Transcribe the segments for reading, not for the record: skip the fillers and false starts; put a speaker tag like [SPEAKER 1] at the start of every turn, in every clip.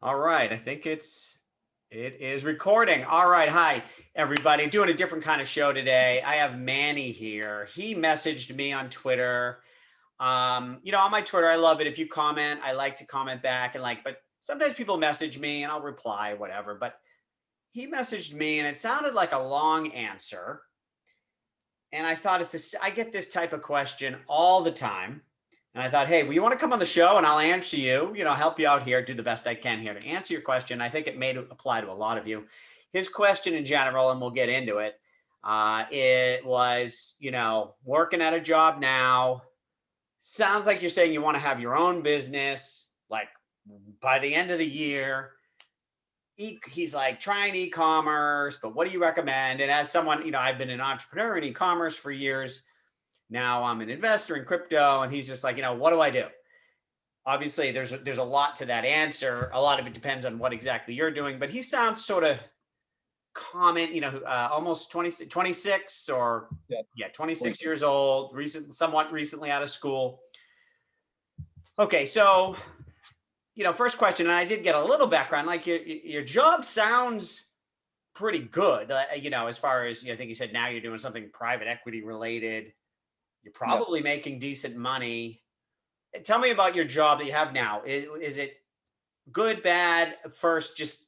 [SPEAKER 1] All right, I think it is recording. All right, hi everybody. Doing a different kind of show today. I have Manny here. He messaged me on Twitter. On my Twitter, I love it if you comment. I like to comment back and but sometimes people message me and I'll reply whatever. But he messaged me and it sounded like a long answer. And I thought it's this. I get this type of question all the time. And I thought, hey, well, you want to come on the show and I'll answer you, help you out here, do the best I can here to answer your question. I think it may apply to a lot of you. His question in general, and we'll get into it, it was, working at a job now. Sounds like you're saying you want to have your own business, like by the end of the year. He's like trying e-commerce, but what do you recommend? And as someone, I've been an entrepreneur in e-commerce for years. Now I'm an investor in crypto, and he's just like, what do I do? Obviously, there's a lot to that answer. A lot of it depends on what exactly you're doing, but he sounds sort of common, almost 26 or
[SPEAKER 2] Yeah,
[SPEAKER 1] 26
[SPEAKER 2] 26.
[SPEAKER 1] years old, somewhat recently out of school. Okay, so first question, and I did get a little background. Like your job sounds pretty good. As far as I think you said now you're doing something private equity related. You're
[SPEAKER 2] Yeah.
[SPEAKER 1] probably making decent money. Tell me about your job that you have now. Is it good, bad? First, just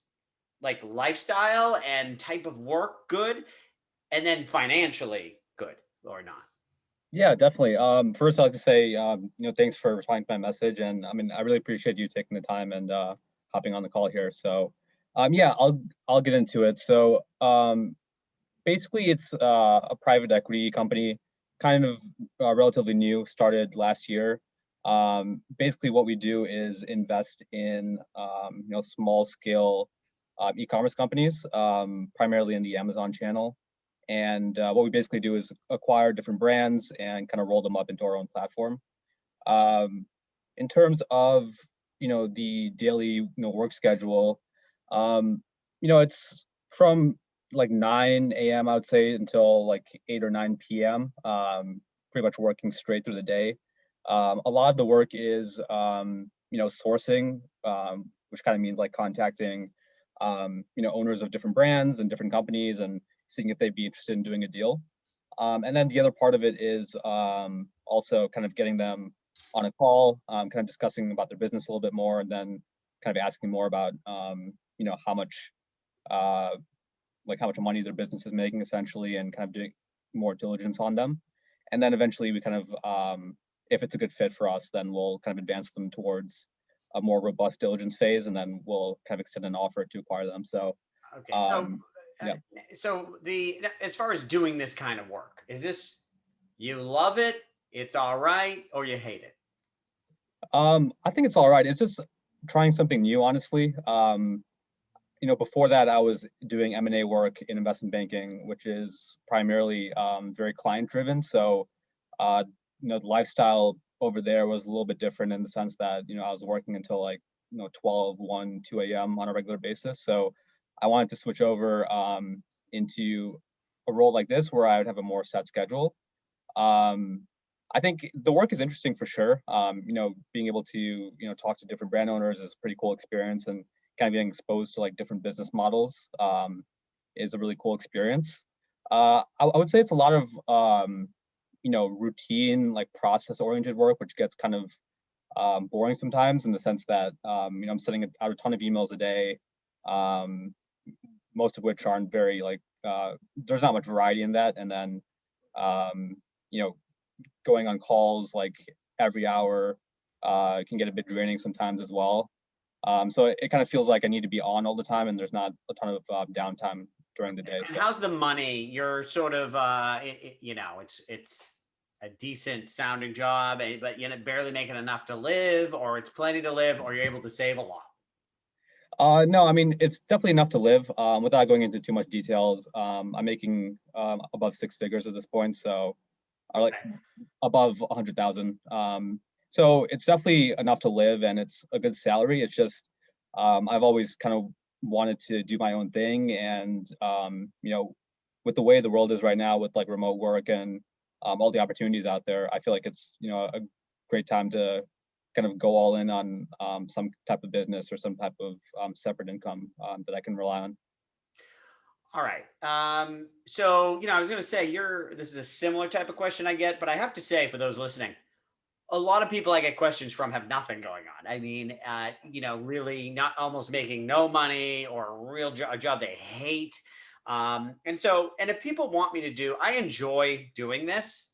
[SPEAKER 1] like lifestyle and type of work, good, and then financially good or not?
[SPEAKER 2] Yeah, definitely. First, I'd like to say, thanks for responding to my message, and I mean, I really appreciate you taking the time and hopping on the call here. So, yeah, I'll get into it. So, basically, it's a private equity company, kind of relatively new, started last year. Basically, what we do is invest in small scale e-commerce companies, primarily in the Amazon channel. And what we basically do is acquire different brands and kind of roll them up into our own platform. Um, in terms of the daily work schedule, it's from like 9 a.m. I would say until like 8 or 9 p.m. Pretty much working straight through the day. A lot of the work is sourcing, which kind of means like contacting owners of different brands and different companies and seeing if they'd be interested in doing a deal. And then the other part of it is also kind of getting them on a call, kind of discussing about their business a little bit more, and then kind of asking more about how much uh, how much money their business is making essentially, and kind of doing more diligence on them. And then eventually we kind of if it's a good fit for us, then we'll kind of advance them towards a more robust diligence phase, and then we'll kind of extend an offer to acquire them. So
[SPEAKER 1] Okay,
[SPEAKER 2] um,
[SPEAKER 1] uh,
[SPEAKER 2] yeah.
[SPEAKER 1] so the as far as doing this kind of work, is this you love it, it's all right, or you hate it?
[SPEAKER 2] I think it's all right. It's just trying something new, honestly. Before that, I was doing M&A work in investment banking, which is primarily very client driven. So, uh, the lifestyle over there was a little bit different in the sense that, I was working until like, 12, 1, 2 a.m. on a regular basis. So I wanted to switch over into a role like this where I would have a more set schedule. Um, I think the work is interesting for sure. Being able to talk to different brand owners is a pretty cool experience, and kind of getting exposed to like different business models is a really cool experience. I would say it's a lot of routine, like process oriented work, which gets kind of boring sometimes in the sense that I'm sending out a ton of emails a day, um, most of which aren't very like there's not much variety in that, and then um, you know going on calls like every hour can get a bit draining sometimes as well. So it kind of feels like I need to be on all the time, and there's not a ton of downtime during the day.
[SPEAKER 1] And
[SPEAKER 2] So
[SPEAKER 1] how's the money? You're sort of, it's a decent sounding job, but barely making enough to live, or it's plenty to live, or you're able to save a lot.
[SPEAKER 2] no, I mean it's definitely enough to live. Without going into too much details, I'm making above six figures at this point, so I like
[SPEAKER 1] Okay.
[SPEAKER 2] above 100,000. So it's definitely enough to live, and it's a good salary. It's just I've always kind of wanted to do my own thing, and with the way the world is right now, with like remote work and all the opportunities out there, I feel like it's a great time to kind of go all in on some type of business or some type of separate income that I can rely on.
[SPEAKER 1] All right. So, I was going to say this is a similar type of question I get, but I have to say for those listening, a lot of people I get questions from have nothing going on. I mean, really not almost making no money or a job they hate. And if people want me to I enjoy doing this,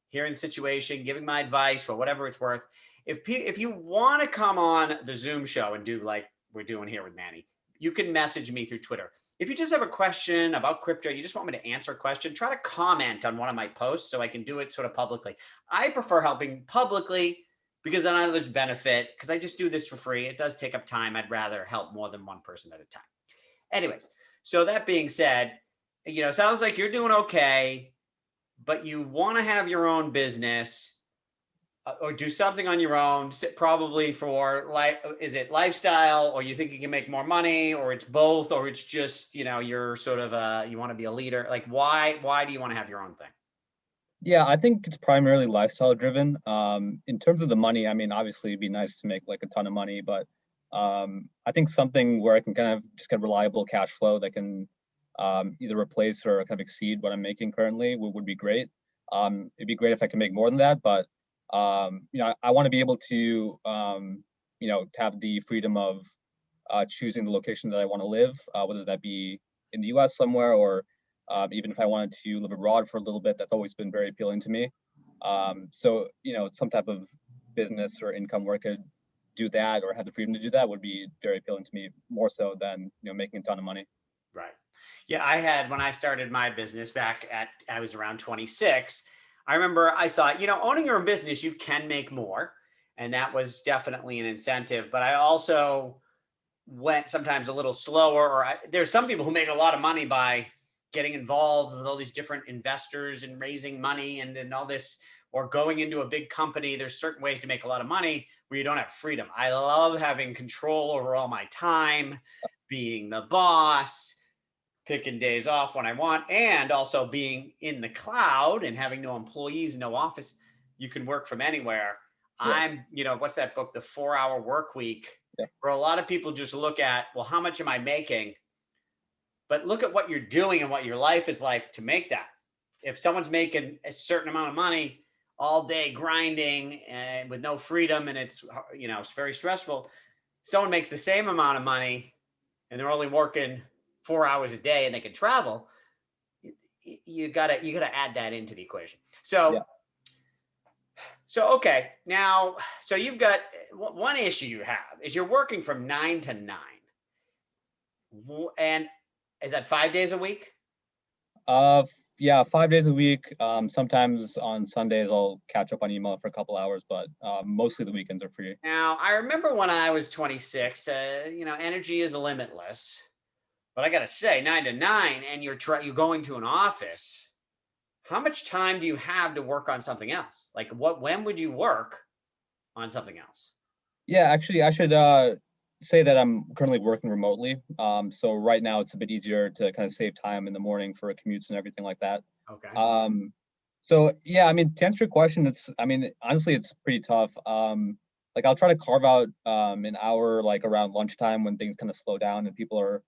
[SPEAKER 1] hearing the situation, giving my advice for whatever it's worth. If you want to come on the Zoom show and do like we're doing here with Manny, you can message me through Twitter. If you just have a question about crypto, you just want me to answer a question, try to comment on one of my posts so I can do it sort of publicly. I prefer helping publicly because then I there's benefit because I just do this for free. It does take up time. I'd rather help more than one person at a time. Anyways, so that being said, sounds like you're doing okay, but you want to have your own business or do something on your own, probably for is it lifestyle, or you think you can make more money, or it's both, or it's just, you're sort of you want to be a leader. Like, why do you want to have your own thing?
[SPEAKER 2] Yeah, I think it's primarily lifestyle driven. In terms of the money, I mean, obviously it'd be nice to make like a ton of money, but I think something where I can kind of just get reliable cash flow that can either replace or kind of exceed what I'm making currently would be great. It'd be great if I can make more than that, but I want to be able to have the freedom of choosing the location that I want to live, whether that be in the US somewhere or even if I wanted to live abroad for a little bit. That's always been very appealing to me. So some type of business or income where I could do that or have the freedom to do that would be very appealing to me, more so than making a ton of money.
[SPEAKER 1] Right. Yeah, when I started my business I was around 26. I remember I thought, owning your own business, you can make more. And that was definitely an incentive. But I also went sometimes a little slower, there's some people who make a lot of money by getting involved with all these different investors and raising money and all this, or going into a big company. There's certain ways to make a lot of money where you don't have freedom. I love having control over all my time, being the boss, picking days off when I want, and also being in the cloud and having no employees, no office. You can work from anywhere. Yeah. What's that book, The 4-Hour Work Week? Yeah. Where a lot of people just look at, well, how much am I making? But look at what you're doing and what your life is like to make that. If someone's making a certain amount of money all day grinding and with no freedom, and it's very stressful, someone makes the same amount of money and they're only working 4 hours a day and they can travel, you gotta add that into the equation. So, yeah. Okay. Now, so you've got one issue you have is you're working from 9 to 9. And is that 5 days a week?
[SPEAKER 2] Yeah, 5 days a week. Sometimes on Sundays I'll catch up on email for a couple hours, but mostly the weekends are free.
[SPEAKER 1] Now, I remember when I was 26, energy is limitless. But I got to say, 9 to 9, and you're going to an office. How much time do you have to work on something else? Like, when would you work on something else?
[SPEAKER 2] Yeah, actually, I should say that I'm currently working remotely. So right now it's a bit easier to kind of save time in the morning for commutes and everything like that.
[SPEAKER 1] Okay.
[SPEAKER 2] So yeah, I mean, to answer your question, honestly, it's pretty tough. Like I'll try to carve out an hour like around lunchtime when things kind of slow down and people are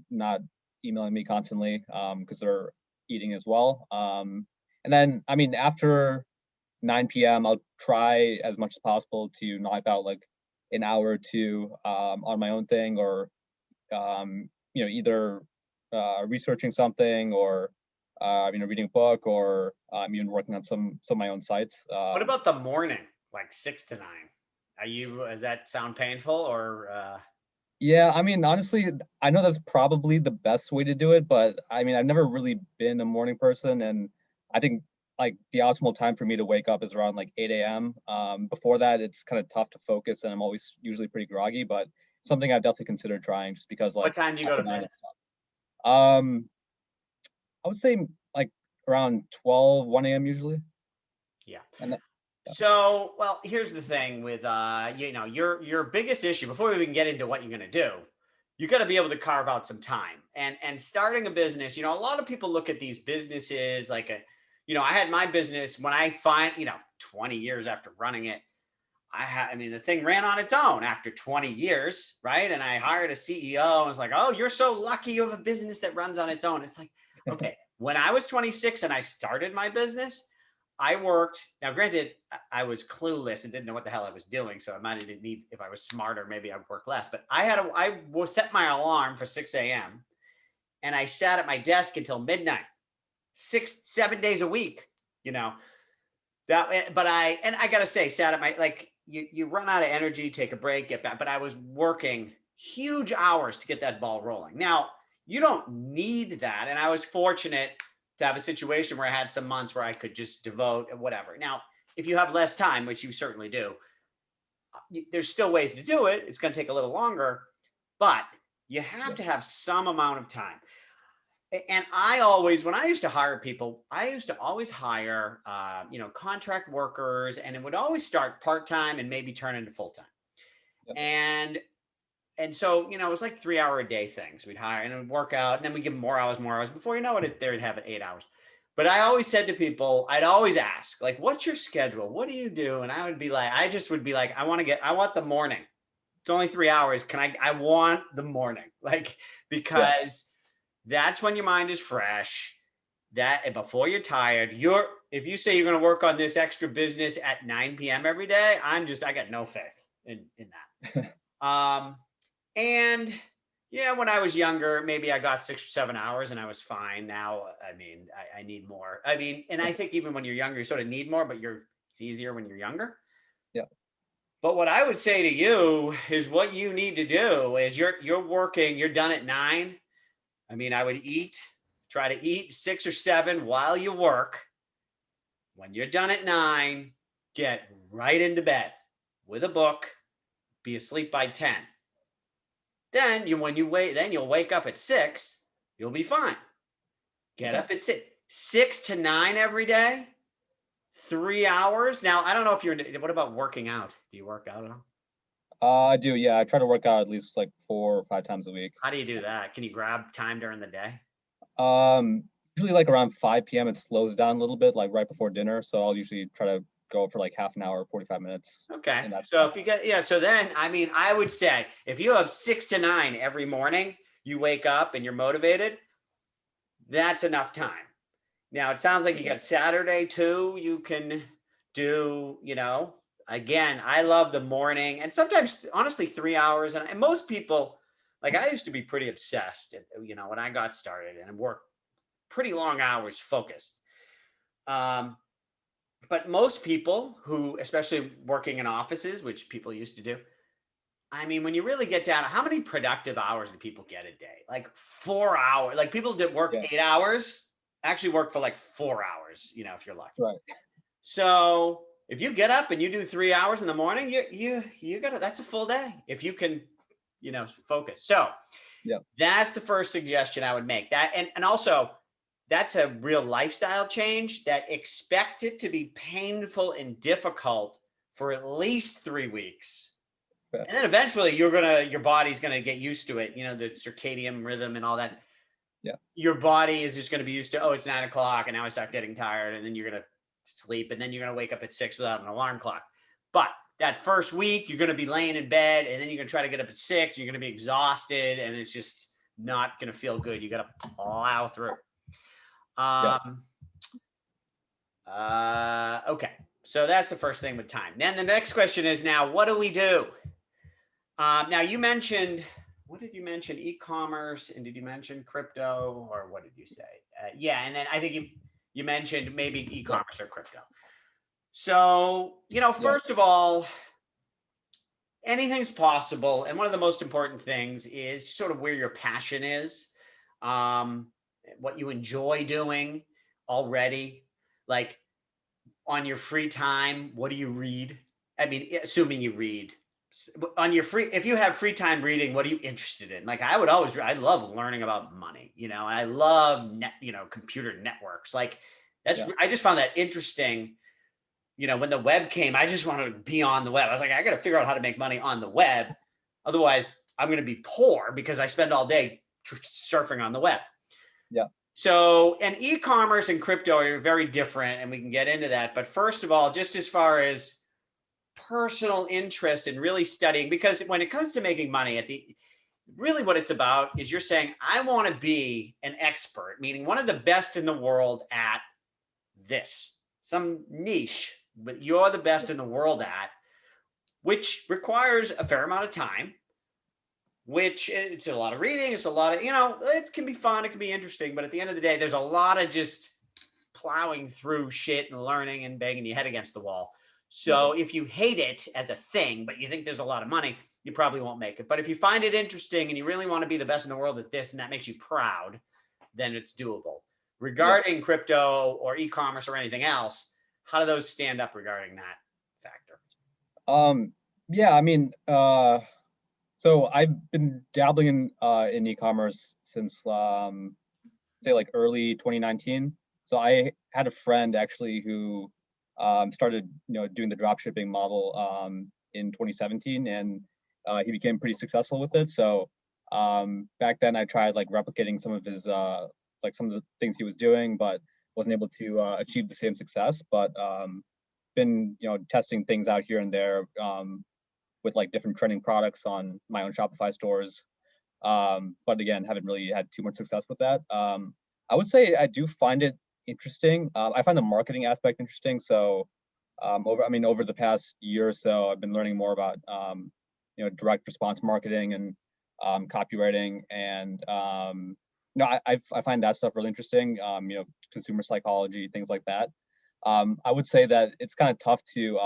[SPEAKER 2] not emailing me constantly because they're eating as well. And then, I mean, after 9 p.m., I'll try as much as possible to knock out like an hour or two on my own thing, or either researching something, or reading a book, or even working on some of my own sites.
[SPEAKER 1] What about the morning, like 6 to 9? Does that sound painful or?
[SPEAKER 2] Yeah, I mean, honestly, I know that's probably the best way to do it, but I mean, I've never really been a morning person, and I think like the optimal time for me to wake up is around like 8 a.m. Before that, it's kind of tough to focus, and I'm always usually pretty groggy, but something I've definitely considered trying, just because like.
[SPEAKER 1] What time do you go to bed?
[SPEAKER 2] I would say like around 12, 1 a.m. usually.
[SPEAKER 1] Yeah.
[SPEAKER 2] And that,
[SPEAKER 1] So, well, here's the thing with your biggest issue. Before we even get into what you're going to do, you got to be able to carve out some time. And starting a business, a lot of people look at these businesses like I had my business when I 20 years after running it, I mean, the thing ran on its own after 20 years, right? And I hired a CEO and was like, oh, you're so lucky you have a business that runs on its own. It's like, okay, when I was 26 and I started my business, I worked. Now, granted, I was clueless and didn't know what the hell I was doing. So I might have didn't need, if I was smarter, maybe I'd work less. But I will set my alarm for 6 a.m. and I sat at my desk until midnight, 7 days a week, but I gotta say, sat at my, like, you run out of energy, take a break, get back. But I was working huge hours to get that ball rolling. Now, you don't need that. And I was fortunate to have a situation where I had some months where I could just devote whatever. Now, if you have less time, which you certainly do, there's still ways to do it. It's going to take a little longer, but you have to have some amount of time. And when I used to hire people, I used to always hire, contract workers, and it would always start part-time and maybe turn into full-time. Yep. And so, it was like 3 hour a day things we'd hire, and it would work out. And then we give them more hours. Before you know it, they'd have it 8 hours. But I always said to people, I'd always ask, like, what's your schedule? What do you do? And I would be like, I want the morning. It's only 3 hours. I want the morning, because that's when your mind is fresh. And before you're tired, if you say you're going to work on this extra business at 9 p.m. every day, I got no faith in that. And yeah, when I was younger, maybe I got 6 or 7 hours and I was fine. Now, I mean, I need more. I mean, and I think even when you're younger, you sort of need more, but it's easier when you're younger.
[SPEAKER 2] Yeah.
[SPEAKER 1] But what I would say to you is what you need to do is you're working, you're done at 9. I mean, I would try to eat 6 or 7 while you work. When you're done at 9, get right into bed with a book, be asleep by 10. Then you'll wake up at 6, you'll be fine. Get up at 6 to 9 every day, 3 hours. Now, I don't know what about working out? Do you work out at all?
[SPEAKER 2] I do. Yeah. I try to work out at least like 4 or 5 times a week.
[SPEAKER 1] How do you do that? Can you grab time during the day?
[SPEAKER 2] Usually like around 5 p.m. it slows down a little bit, like right before dinner. So I'll usually try to go for like half an hour, 45 minutes.
[SPEAKER 1] Okay. So so then, I mean, I would say if you have 6 to 9 every morning, you wake up and you're motivated, that's enough time. Now, it sounds like you got Saturday too. You can do, again, I love the morning, and sometimes honestly 3 hours. And most people, like, I used to be pretty obsessed, when I got started, and worked pretty long hours focused. But most people who, especially working in offices, which people used to do, I mean, when you really get down to how many productive hours do people get a day? Like 4 hours. Like, people that work 8 hours actually work for like 4 hours, if you're lucky.
[SPEAKER 2] Right.
[SPEAKER 1] So if you get up and you do 3 hours in the morning, that's a full day if you can, focus. So that's the first suggestion I would make. That and also, that's a real lifestyle change, that expect it to be painful and difficult for at least 3 weeks. Yeah. And then eventually your body's going to get used to it. The circadian rhythm and all that.
[SPEAKER 2] Yeah.
[SPEAKER 1] Your body is just going to be used to, it's 9 o'clock and now I start getting tired, and then you're going to sleep, and then you're going to wake up at 6 without an alarm clock. But that first week, you're going to be laying in bed, and then you're going to try to get up at 6. You're going to be exhausted, and it's just not going to feel good. You got to plow through. Okay. So that's the first thing with time. Then the next question is, now, what do we do? Now, you mentioned, what did you mention? E-commerce, and did you mention crypto, or what did you say? And then I think you mentioned maybe e-commerce or crypto. So, first of all, anything's possible. And one of the most important things is sort of where your passion is, what you enjoy doing already. Like, on your free time, what do you read? I mean, assuming you read. If you have free time reading, what are you interested in? Like, I love learning about money, and I love computer networks. Like, I just found that interesting. When the web came, I just wanted to be on the web. I was like, I got to figure out how to make money on the web. Otherwise, I'm going to be poor because I spend all day surfing on the web.
[SPEAKER 2] Yeah.
[SPEAKER 1] So, and e-commerce and crypto are very different, and we can get into that. But first of all, just as far as personal interest in really studying, because when it comes to making money, at the really what it's about is you're saying, I want to be an expert, meaning one of the best in the world at this, some niche, but you're the best in the world at, which requires a fair amount of time, which it's a lot of reading. It's a lot of, it can be fun. It can be interesting. But at the end of the day, there's a lot of just plowing through shit and learning and banging your head against the wall. So if you hate it as a thing, but you think there's a lot of money, you probably won't make it. But if you find it interesting and you really want to be the best in the world at this, and that makes you proud, then it's doable. Regarding crypto or e-commerce or anything else, how do those stand up regarding that factor?
[SPEAKER 2] Yeah, I mean, so I've been dabbling in e-commerce since say like early 2019. So I had a friend actually who started doing the drop shipping model in 2017, and he became pretty successful with it. So back then I tried like replicating some of his like some of the things he was doing, but wasn't able to achieve the same success. But been testing things out here and there with like different trending products on my own Shopify stores. But again, haven't really had too much success with that. I would say I do find it interesting. I find the marketing aspect interesting. So over the past year or so, I've been learning more about direct response marketing and copywriting, and I find that stuff really interesting. Consumer psychology, things like that. I would say that it's kind of tough to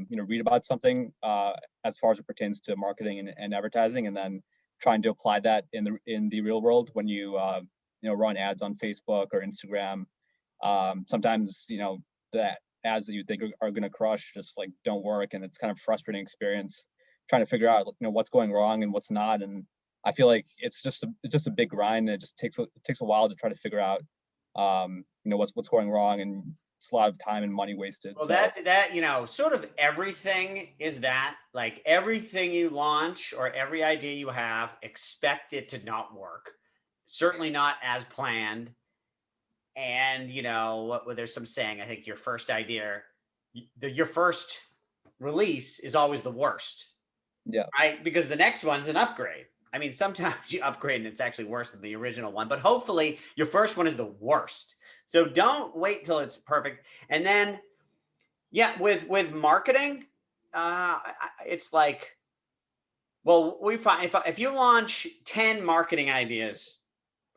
[SPEAKER 2] read about something as far as it pertains to marketing and advertising, and then trying to apply that in the real world when you run ads on Facebook or Instagram. Sometimes the ads that you think are going to crush just like don't work, and it's kind of frustrating experience trying to figure out what's going wrong and what's not. And I feel like it's just a big grind, and it just takes a while to try to figure out what's going wrong, and it's a lot of time and money wasted.
[SPEAKER 1] Well,
[SPEAKER 2] So
[SPEAKER 1] that sort of everything is that, like everything you launch or every idea you have, expect it to not work. Certainly not as planned. And there's some saying, I think your first idea, your first release is always the worst,
[SPEAKER 2] yeah,
[SPEAKER 1] right? Because the next one's an upgrade. I mean, sometimes you upgrade and it's actually worse than the original one, but hopefully your first one is the worst. So don't wait till it's perfect. And then, yeah, with marketing, it's like, well, we find if you launch 10 marketing ideas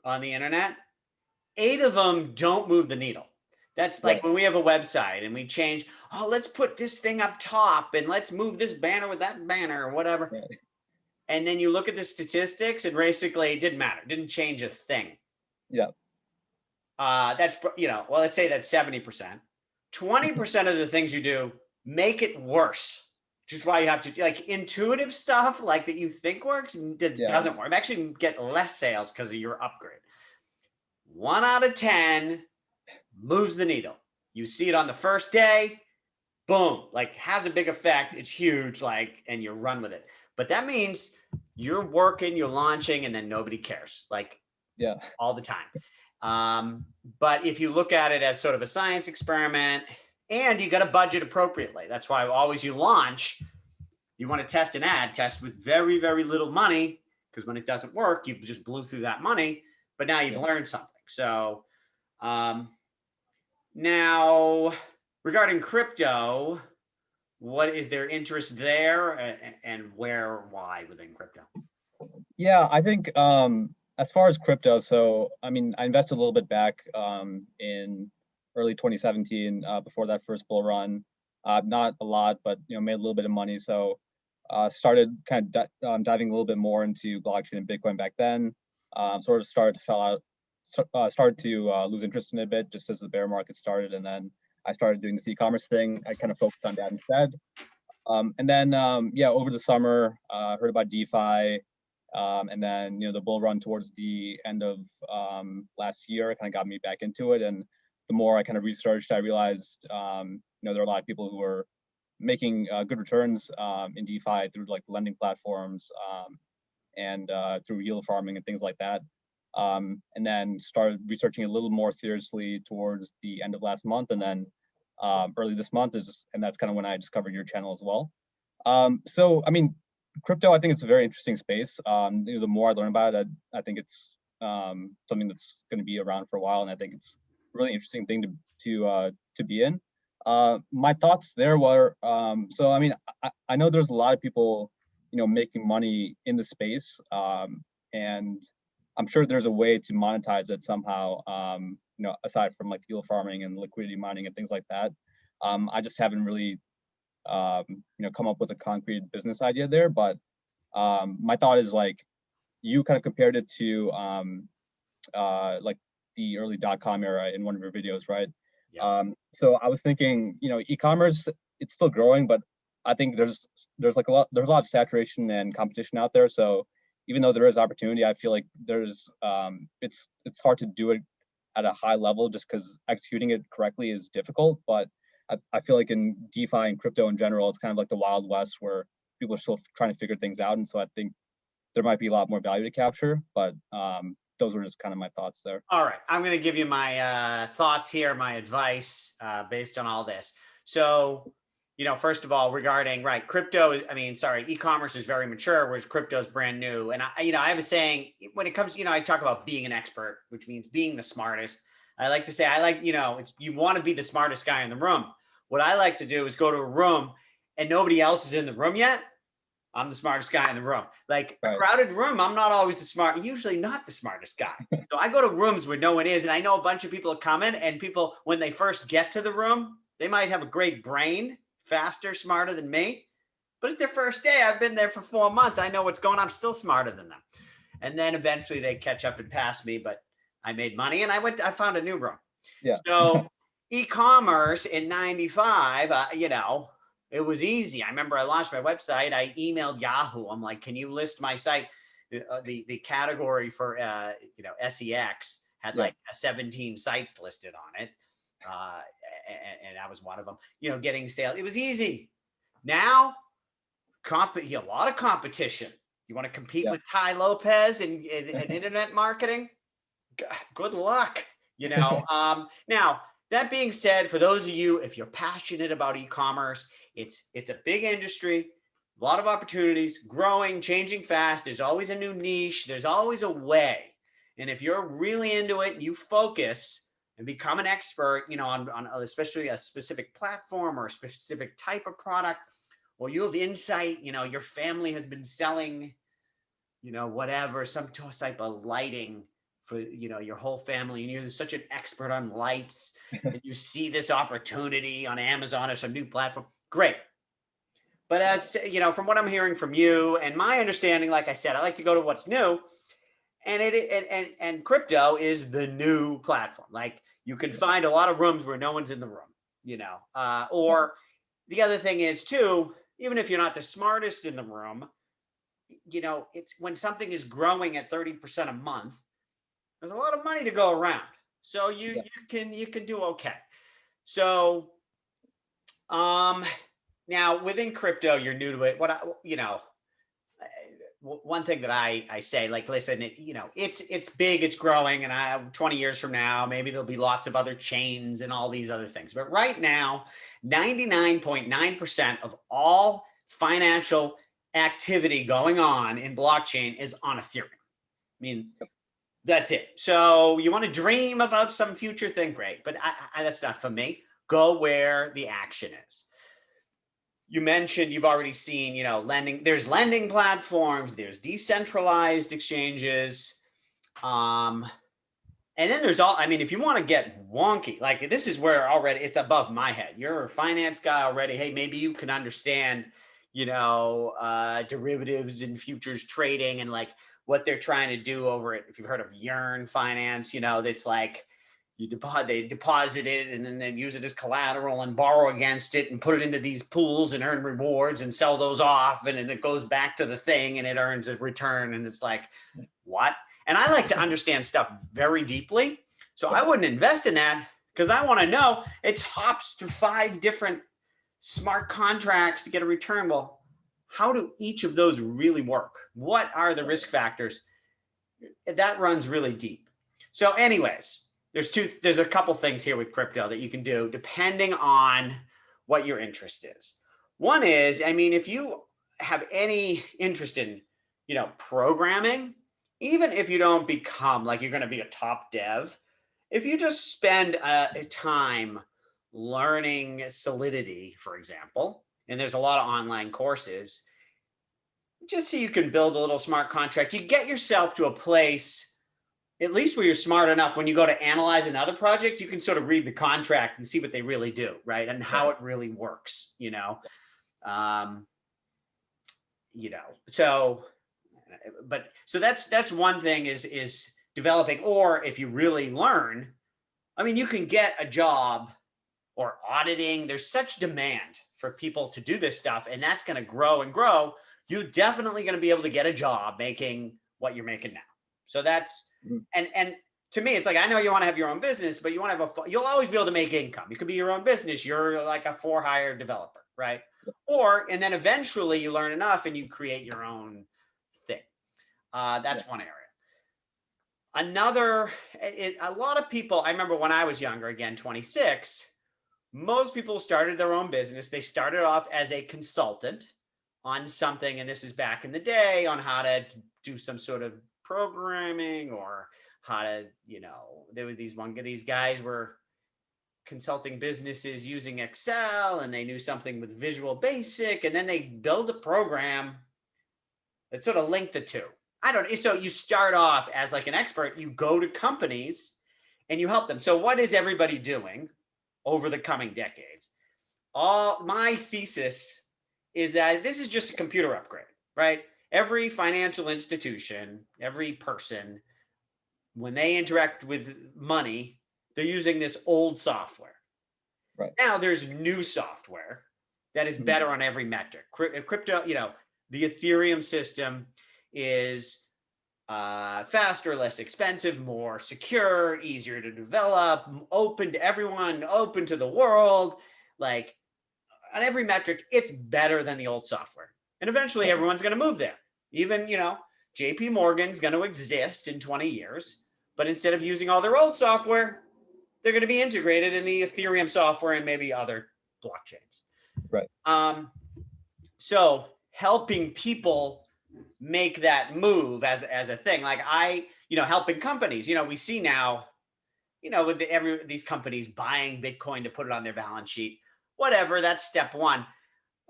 [SPEAKER 1] on the internet, 8 of them don't move the needle. That's like
[SPEAKER 2] right,
[SPEAKER 1] when we have a website and we change, oh, let's put this thing up top and let's move this banner with that banner or whatever.
[SPEAKER 2] right,
[SPEAKER 1] And then you look at the statistics and basically it didn't matter. It didn't change a thing.
[SPEAKER 2] yeah,
[SPEAKER 1] That's, well, let's say that's 70%. 20% of the things you do make it worse. Which is why you have to, like, intuitive stuff like that you think works
[SPEAKER 2] yeah,
[SPEAKER 1] doesn't work. Actually get less sales because of your upgrade. 1 out of 10 moves the needle. You see it on the first day, boom, like has a big effect. It's huge, like, and you run with it. But that means you're working, you're launching, and then nobody cares, like
[SPEAKER 2] yeah,
[SPEAKER 1] all the time. But if you look at it as sort of a science experiment, and you got to budget appropriately. That's why always you launch, you want to test an ad, test with very, very little money, because when it doesn't work, you just blew through that money, but now you've
[SPEAKER 2] yeah.
[SPEAKER 1] learned something. So now regarding crypto, what is their interest there, and why within crypto?
[SPEAKER 2] Yeah, I think as far as crypto, so I mean, I invested a little bit back in early 2017 before that first bull run. Not a lot, but made a little bit of money. So started kind of diving a little bit more into blockchain and Bitcoin back then. Sort of started to lose interest in it a bit just as the bear market started, and then I started doing this e-commerce thing. I kind of focused on that instead. And then yeah, over the summer, heard about DeFi. And then the bull run towards the end of last year kind of got me back into it. And the more I kind of researched, I realized there are a lot of people who are making good returns in DeFi through like lending platforms and through yield farming and things like that. and then started researching a little more seriously towards the end of last month, and then early this month and that's kind of when I discovered your channel as well. So I mean, crypto, I think it's a very interesting space. The more I learn about it, I think it's something that's going to be around for a while, and I think it's a really interesting thing to be in. My thoughts there were, so I mean, I know there's a lot of people, making money in the space, and I'm sure there's a way to monetize it somehow, aside from like yield farming and liquidity mining and things like that. I just haven't really, come up with a concrete business idea there. But my thought is like, you kind of compared it to like the early .com era in one of your videos, right?
[SPEAKER 1] Yeah.
[SPEAKER 2] So I was thinking, e-commerce, it's still growing, but I think there's a lot of saturation and competition out there. So even though there is opportunity, I feel like there's it's hard to do it at a high level just because executing it correctly is difficult. But I feel like in DeFi and crypto in general, it's kind of like the Wild West where people are still trying to figure things out. And so I think there might be a lot more value to capture, but those were just kind of my thoughts there.
[SPEAKER 1] All right. I'm going to give you my thoughts here, my advice based on all this. So, first of all, regarding, right, e-commerce is very mature, whereas crypto is brand new. And I have a saying when it comes, I talk about being an expert, which means being the smartest. I like to say, you want to be the smartest guy in the room. What I like to do is go to a room and nobody else is in the room yet. I'm the smartest guy in the room. Like a crowded room, I'm not always usually not the smartest guy. So I go to rooms where no one is. And I know a bunch of people are coming, and people, when they first get to the room, they might have a great brain, faster, smarter than me. But it's their first day. I've been there for 4 months. I know what's going on. I'm still smarter than them. And then eventually they catch up and pass me, but I made money and I found a new room.
[SPEAKER 2] Yeah.
[SPEAKER 1] So e-commerce in 95, it was easy. I remember I launched my website. I emailed Yahoo. I'm like, can you list my site? The category for, SEX had like 17 sites listed on it. And I was one of them, getting sales. It was easy. Now, a lot of competition. You want to compete with Tai Lopez and internet marketing? Good luck. Now, that being said, for those of you, if you're passionate about e-commerce, it's a big industry, a lot of opportunities, growing, changing fast. There's always a new niche. There's always a way. And if you're really into it, you focus and become an expert, on especially a specific platform or a specific type of product, or you have insight, your family has been selling, whatever, some type of lighting for your whole family, and you're such an expert on lights, and you see this opportunity on Amazon or some new platform, great. But as from what I'm hearing from you and my understanding, like I said, I like to go to what's new, and crypto is the new platform. Like you can find a lot of rooms where no one's in the room, or the other thing is too, even if you're not the smartest in the room, it's when something is growing at 30% a month, there's a lot of money to go around. So you can do okay. So now within crypto, you're new to it. One thing that I say, like, listen, it's big, it's growing, and 20 years from now, maybe there'll be lots of other chains and all these other things. But right now, 99.9% of all financial activity going on in blockchain is on Ethereum. I mean, that's it. So you want to dream about some future thing, great, but that's not for me. Go where the action is. You mentioned you've already seen, lending. There's lending platforms. There's decentralized exchanges. And then there's if you want to get wonky, like this is where already it's above my head. You're a finance guy already. Hey, maybe you can understand, derivatives and futures trading and like what they're trying to do over it. If you've heard of Yearn Finance, that's like they deposit it and then they use it as collateral and borrow against it and put it into these pools and earn rewards and sell those off. And then it goes back to the thing and it earns a return. And it's like, what? And I like to understand stuff very deeply. So I wouldn't invest in that because I want to know it hops to 5 different smart contracts to get a return. Well, how do each of those really work? What are the risk factors? that runs really deep. So anyways, there's a couple things here with crypto that you can do depending on what your interest is. One is, I mean, if you have any interest in, programming, even if you don't become like you're going to be a top dev, if you just spend a time learning Solidity, for example, and there's a lot of online courses, just so you can build a little smart contract, you get yourself to a place, at least where you're smart enough when you go to analyze another project, you can sort of read the contract and see what they really do, right? And how it really works, um, so, but so that's one thing is developing, or if you really learn, I mean, you can get a job or auditing. There's such demand for people to do this stuff, and that's going to grow and grow. You're definitely going to be able to get a job making what you're making now. So that's, and to me, it's like, I know you want to have your own business, but you want to have you'll always be able to make income. You could be your own business. You're like a for-hire developer, right? And then eventually you learn enough and you create your own thing. That's one area. Another, a lot of people, I remember when I was younger, again, 26, most people started their own business. They started off as a consultant on something, and this is back in the day, on how to do some sort of programming, or how to, there were these guys were consulting businesses using Excel, and they knew something with Visual Basic, and then they build a program that sort of linked the two. So you start off as like an expert, you go to companies and you help them. So what is everybody doing over the coming decades? My thesis is that this is just a computer upgrade, right? Every financial institution, every person, when they interact with money, they're using this old software.
[SPEAKER 2] Right.
[SPEAKER 1] Now there's new software that is better on every metric. Crypto, the Ethereum system is faster, less expensive, more secure, easier to develop, open to everyone, open to the world. Like, on every metric, it's better than the old software. And eventually everyone's going to move there. Even, JP Morgan's going to exist in 20 years, but instead of using all their old software, they're going to be integrated in the Ethereum software and maybe other blockchains.
[SPEAKER 2] Right.
[SPEAKER 1] So helping people make that move as a thing, like helping companies, we see now, with these companies buying Bitcoin to put it on their balance sheet, whatever, that's step one.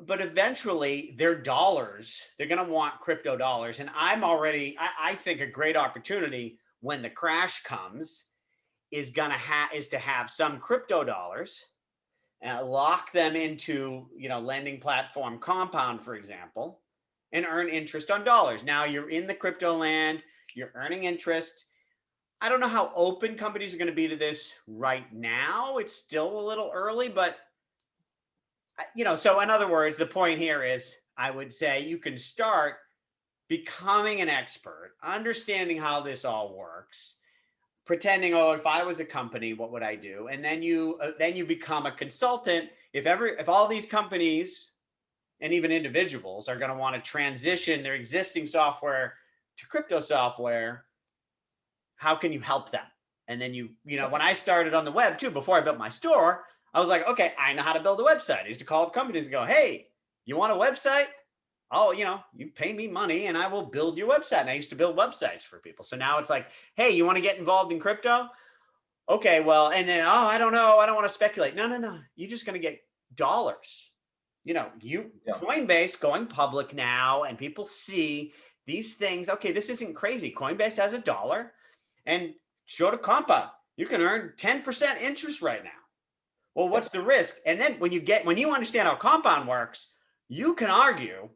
[SPEAKER 1] But eventually their dollars, they're going to want crypto dollars. And I think a great opportunity when the crash comes is to have some crypto dollars, lock them into, lending platform Compound, for example, and earn interest on dollars. Now you're in the crypto land, you're earning interest. I don't know how open companies are going to be to this right now. It's still a little early, but so in other words, the point here is, I would say you can start becoming an expert, understanding how this all works, pretending, if I was a company, what would I do? And then you become a consultant. If all these companies and even individuals are going to want to transition their existing software to crypto software, how can you help them? And then when I started on the web too, before I built my store, I was like, okay, I know how to build a website. I used to call up companies and go, hey, you want a website? Oh, you pay me money and I will build your website. And I used to build websites for people. So now it's like, hey, you want to get involved in crypto? Okay, well, and then, I don't know. I don't want to speculate. No. You're just going to get dollars. Coinbase going public now, and people see these things. Okay, this isn't crazy. Coinbase has $1, and show to Compound, you can earn 10% interest right now. Well, what's the risk? And then when you understand how Compound works, you can argue,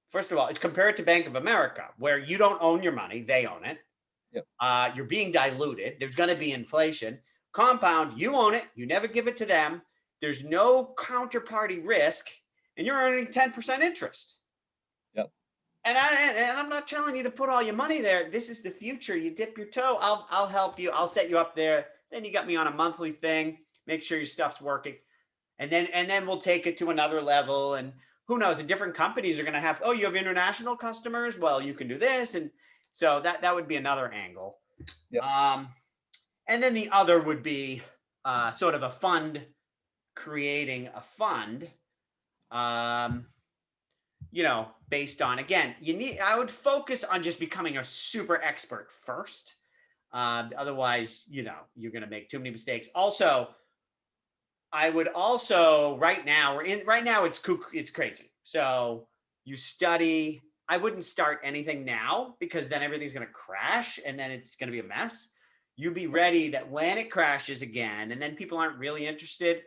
[SPEAKER 1] first of all, it's compared to Bank of America, where you don't own your money, they own it.
[SPEAKER 2] Yep.
[SPEAKER 1] You're being diluted. There's going to be inflation. Compound, you own it. You never give it to them. There's no counterparty risk, and you're earning 10% interest.
[SPEAKER 2] Yep.
[SPEAKER 1] And I'm not telling you to put all your money there. This is the future. You dip your toe. I'll help you. I'll set you up there. Then you got me on a monthly thing. Make sure your stuff's working, and then we'll take it to another level. And who knows? And different companies are going to have. Oh, you have international customers. Well, you can do this, and So that would be another angle.
[SPEAKER 2] Yep.
[SPEAKER 1] And then the other would be sort of a fund, creating a fund, based on, again, I would focus on just becoming a super expert first. Otherwise, you're going to make too many mistakes. Also, I would also, right now it's crazy. So you study. I wouldn't start anything now because then everything's going to crash and then it's going to be a mess. You be ready that when it crashes again and then people aren't really interested,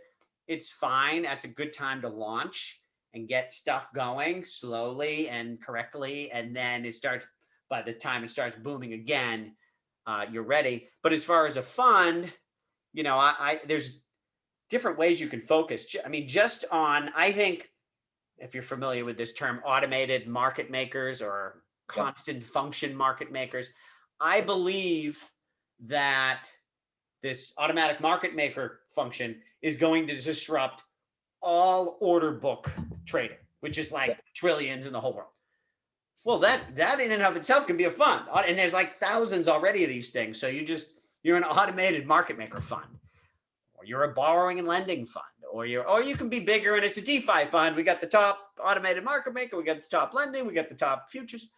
[SPEAKER 1] it's fine. That's a good time to launch and get stuff going slowly and correctly. And then by the time it starts booming again, you're ready. But as far as a fund, there's different ways you can focus. I mean, I think if you're familiar with this term, automated market makers or constant function market makers, I believe that this automatic market maker function is going to disrupt all order book trading, which is like trillions in the whole world. Well, that in and of itself can be a fund. And there's like thousands already of these things. So you're an automated market maker fund, or you're a borrowing and lending fund, or you can be bigger and it's a DeFi fund. We got the top automated market maker, we got the top lending, we got the top futures.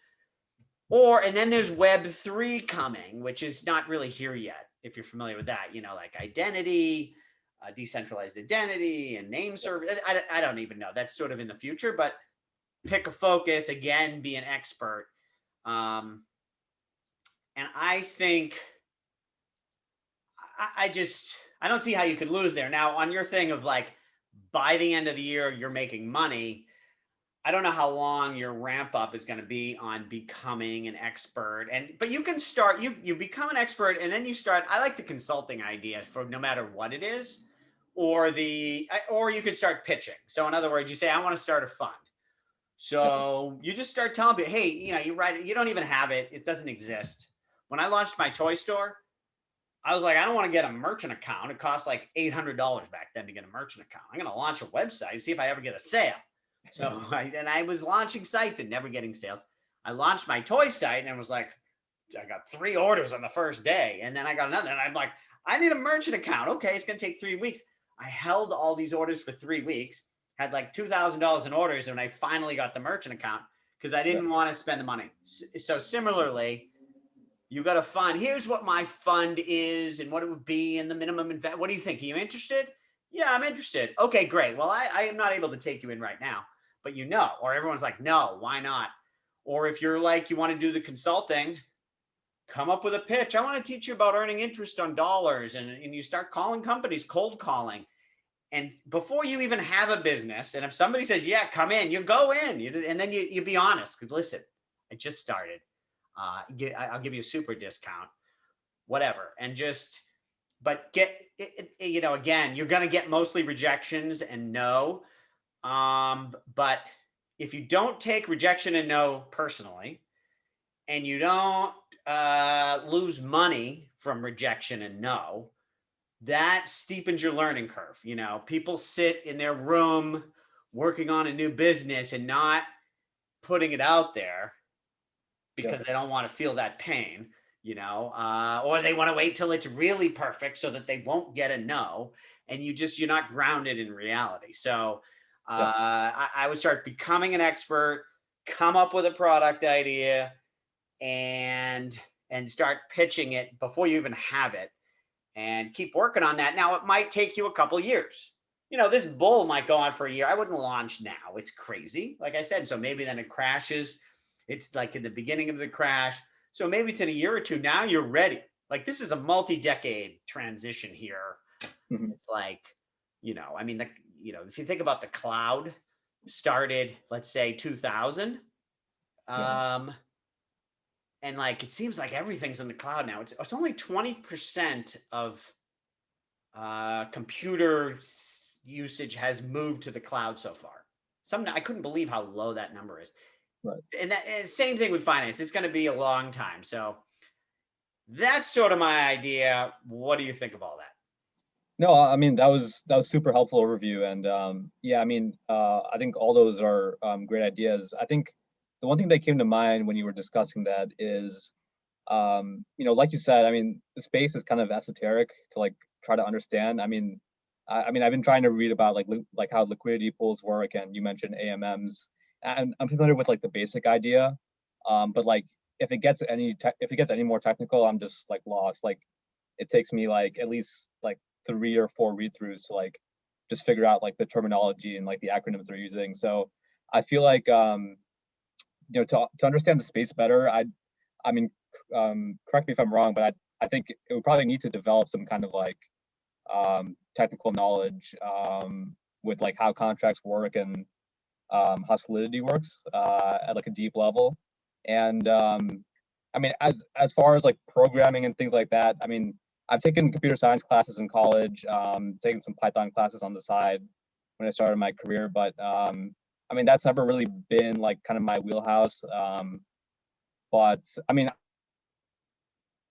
[SPEAKER 1] And then there's Web3 coming, which is not really here yet. If you're familiar with that, like identity, decentralized identity and name service. I don't even know. That's sort of in the future, but pick a focus, again, be an expert. And I think I don't see how you could lose there. Now, on your thing of like, by the end of the year, you're making money. I don't know how long your ramp up is going to be on becoming an expert. But you can start, you become an expert and then you start. I like the consulting idea for no matter what it is, or you could start pitching. So in other words, you say, I want to start a fund. So you just start telling people, hey, you write it, you don't even have it. It doesn't exist. When I launched my toy store, I was like, I don't want to get a merchant account. It costs like $800 back then to get a merchant account. I'm going to launch a website and see if I ever get a sale. So I was launching sites and never getting sales. I launched my toy site and was like, I got 3 orders on the first day. And then I got another. And I'm like, I need a merchant account. Okay, it's going to take 3 weeks. I held all these orders for 3 weeks, had like $2,000 in orders. And I finally got the merchant account because I didn't want to spend the money. So similarly, you got a fund. Here's what my fund is and what it would be and the minimum investment. What do you think? Are you interested? Yeah, I'm interested. Okay, great. Well, I am not able to take you in right now, but or everyone's like, no, why not? Or if you're like, you want to do the consulting, come up with a pitch. I want to teach you about earning interest on dollars. And you start calling companies, cold calling. And before you even have a business, and if somebody says, yeah, come in, you go in. And then you be honest. Because listen, I just started. I'll give you a super discount, whatever. But again, you're going to get mostly rejections and no. But if you don't take rejection and no personally, and you don't lose money from rejection and no, that steepens your learning curve. People sit in their room working on a new business and not putting it out there because they don't want to feel that pain, or they want to wait till it's really perfect so that they won't get a no. And you're not grounded in reality. So I would start becoming an expert, come up with a product idea, and start pitching it before you even have it, and keep working on that. Now, it might take you a couple years. This bull might go on for a year. I wouldn't launch now. It's crazy, like I said. So maybe then it crashes. It's like in the beginning of the crash. So maybe it's in a year or two. Now you're ready. Like this is a multi-decade transition here. Mm-hmm. It's like, if you think about the cloud started, let's say 2000. And like, it seems like everything's in the cloud now. It's only 20% of computer usage has moved to the cloud so far. I couldn't believe how low that number is.
[SPEAKER 2] Right.
[SPEAKER 1] And same thing with finance. It's going to be a long time. So that's sort of my idea. What do you think of all that?
[SPEAKER 2] No, I mean, that was super helpful overview. And I think all those are great ideas. I think the one thing that came to mind when you were discussing that is, like you said, I mean, the space is kind of esoteric to like try to understand. I mean, I've been trying to read about like how liquidity pools work, and you mentioned AMMs, and I'm familiar with like the basic idea, but like if it gets any more technical, I'm just like lost. Like it takes me like at least like 3 or 4 read-throughs to like just figure out like the terminology and like the acronyms they're using. So I feel like to understand the space better, I mean, correct me if I'm wrong, but I think it would probably need to develop some kind of like technical knowledge with like how contracts work and how Solidity works at like a deep level. And I mean, as far as like programming and things like that, I mean, I've taken computer science classes in college, taken some Python classes on the side when I started my career, but I mean, that's never really been like kind of my wheelhouse. But I mean,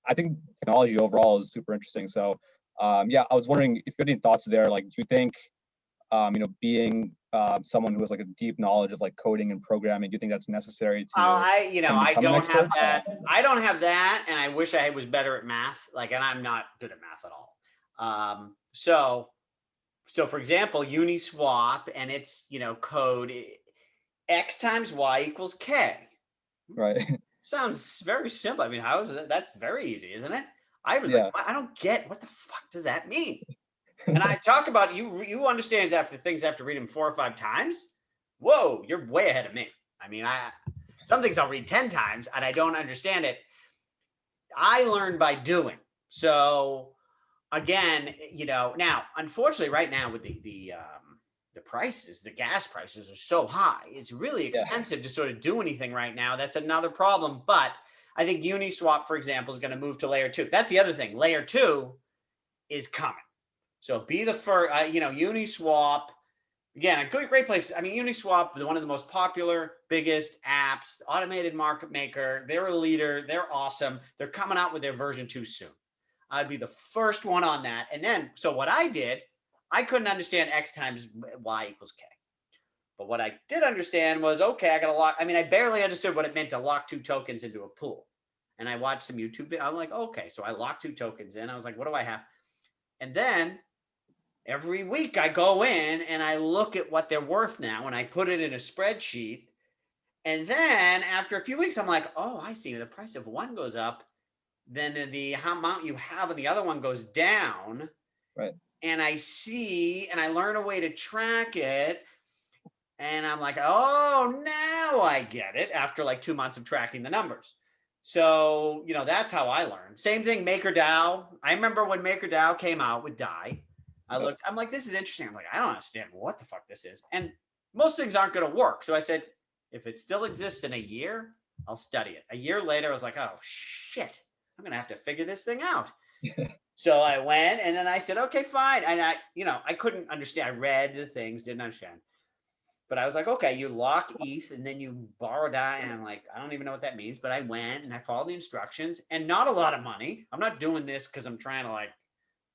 [SPEAKER 2] I think technology overall is super interesting. So yeah, I was wondering if you had any thoughts there. Like, do you think, being someone who has like a deep knowledge of like coding and programming, do you think that's necessary to
[SPEAKER 1] I
[SPEAKER 2] become an
[SPEAKER 1] don't have
[SPEAKER 2] expert?
[SPEAKER 1] that. I don't have that, and I wish I was better at math. Like, and I'm not good at math at all. So for example, Uniswap and its code x times y equals k.
[SPEAKER 2] Right.
[SPEAKER 1] Sounds very simple. I mean, how is it? That's very easy, isn't it? I was like,
[SPEAKER 2] Yeah.
[SPEAKER 1] I don't get what the fuck does that mean? And I talk about you understand after things after read them 4 or 5 times. Whoa, you're way ahead of me. I mean, some things I'll read 10 times and I don't understand it. I learn by doing. So again, now unfortunately, right now with the prices, the gas prices are so high. It's really
[SPEAKER 2] Yeah.
[SPEAKER 1] expensive to sort of do anything right now. That's another problem. But I think Uniswap, for example, is going to move to layer 2. That's the other thing. Layer 2 is coming. So be the first, Uniswap, again, a great place. I mean, Uniswap is one of the most popular, biggest apps, automated market maker. They're a leader. They're awesome. They're coming out with their version 2 soon. I'd be the first one on that. And then, so what I did, I couldn't understand X times Y equals K. But what I did understand was, okay, I got to lock. I mean, I barely understood what it meant to lock 2 tokens into a pool. And I watched some YouTube videos. I'm like, okay, so I locked 2 tokens in. I was like, what do I have? And then every week I go in and I look at what they're worth now and I put it in a spreadsheet. And then after a few weeks, I'm like, oh, I see. The price of one goes up, then the amount you have of the other one goes down.
[SPEAKER 2] Right.
[SPEAKER 1] And I see, and I learn a way to track it. And I'm like, oh, now I get it after like 2 months of tracking the numbers. So, that's how I learned. Same thing, MakerDAO. I remember when MakerDAO came out with DAI. I'm like, this is interesting. I'm like, I don't understand what the fuck this is. And most things aren't going to work. So I said, if it still exists in a year, I'll study it. A year later, I was like, oh, shit, I'm going to have to figure this thing out. So I went and then I said, okay, fine. And I couldn't understand. I read the things, didn't understand. But I was like, okay, you lock ETH and then you borrow DAI. And I'm like, I don't even know what that means. But I went and I followed the instructions and not a lot of money. I'm not doing this because I'm trying to like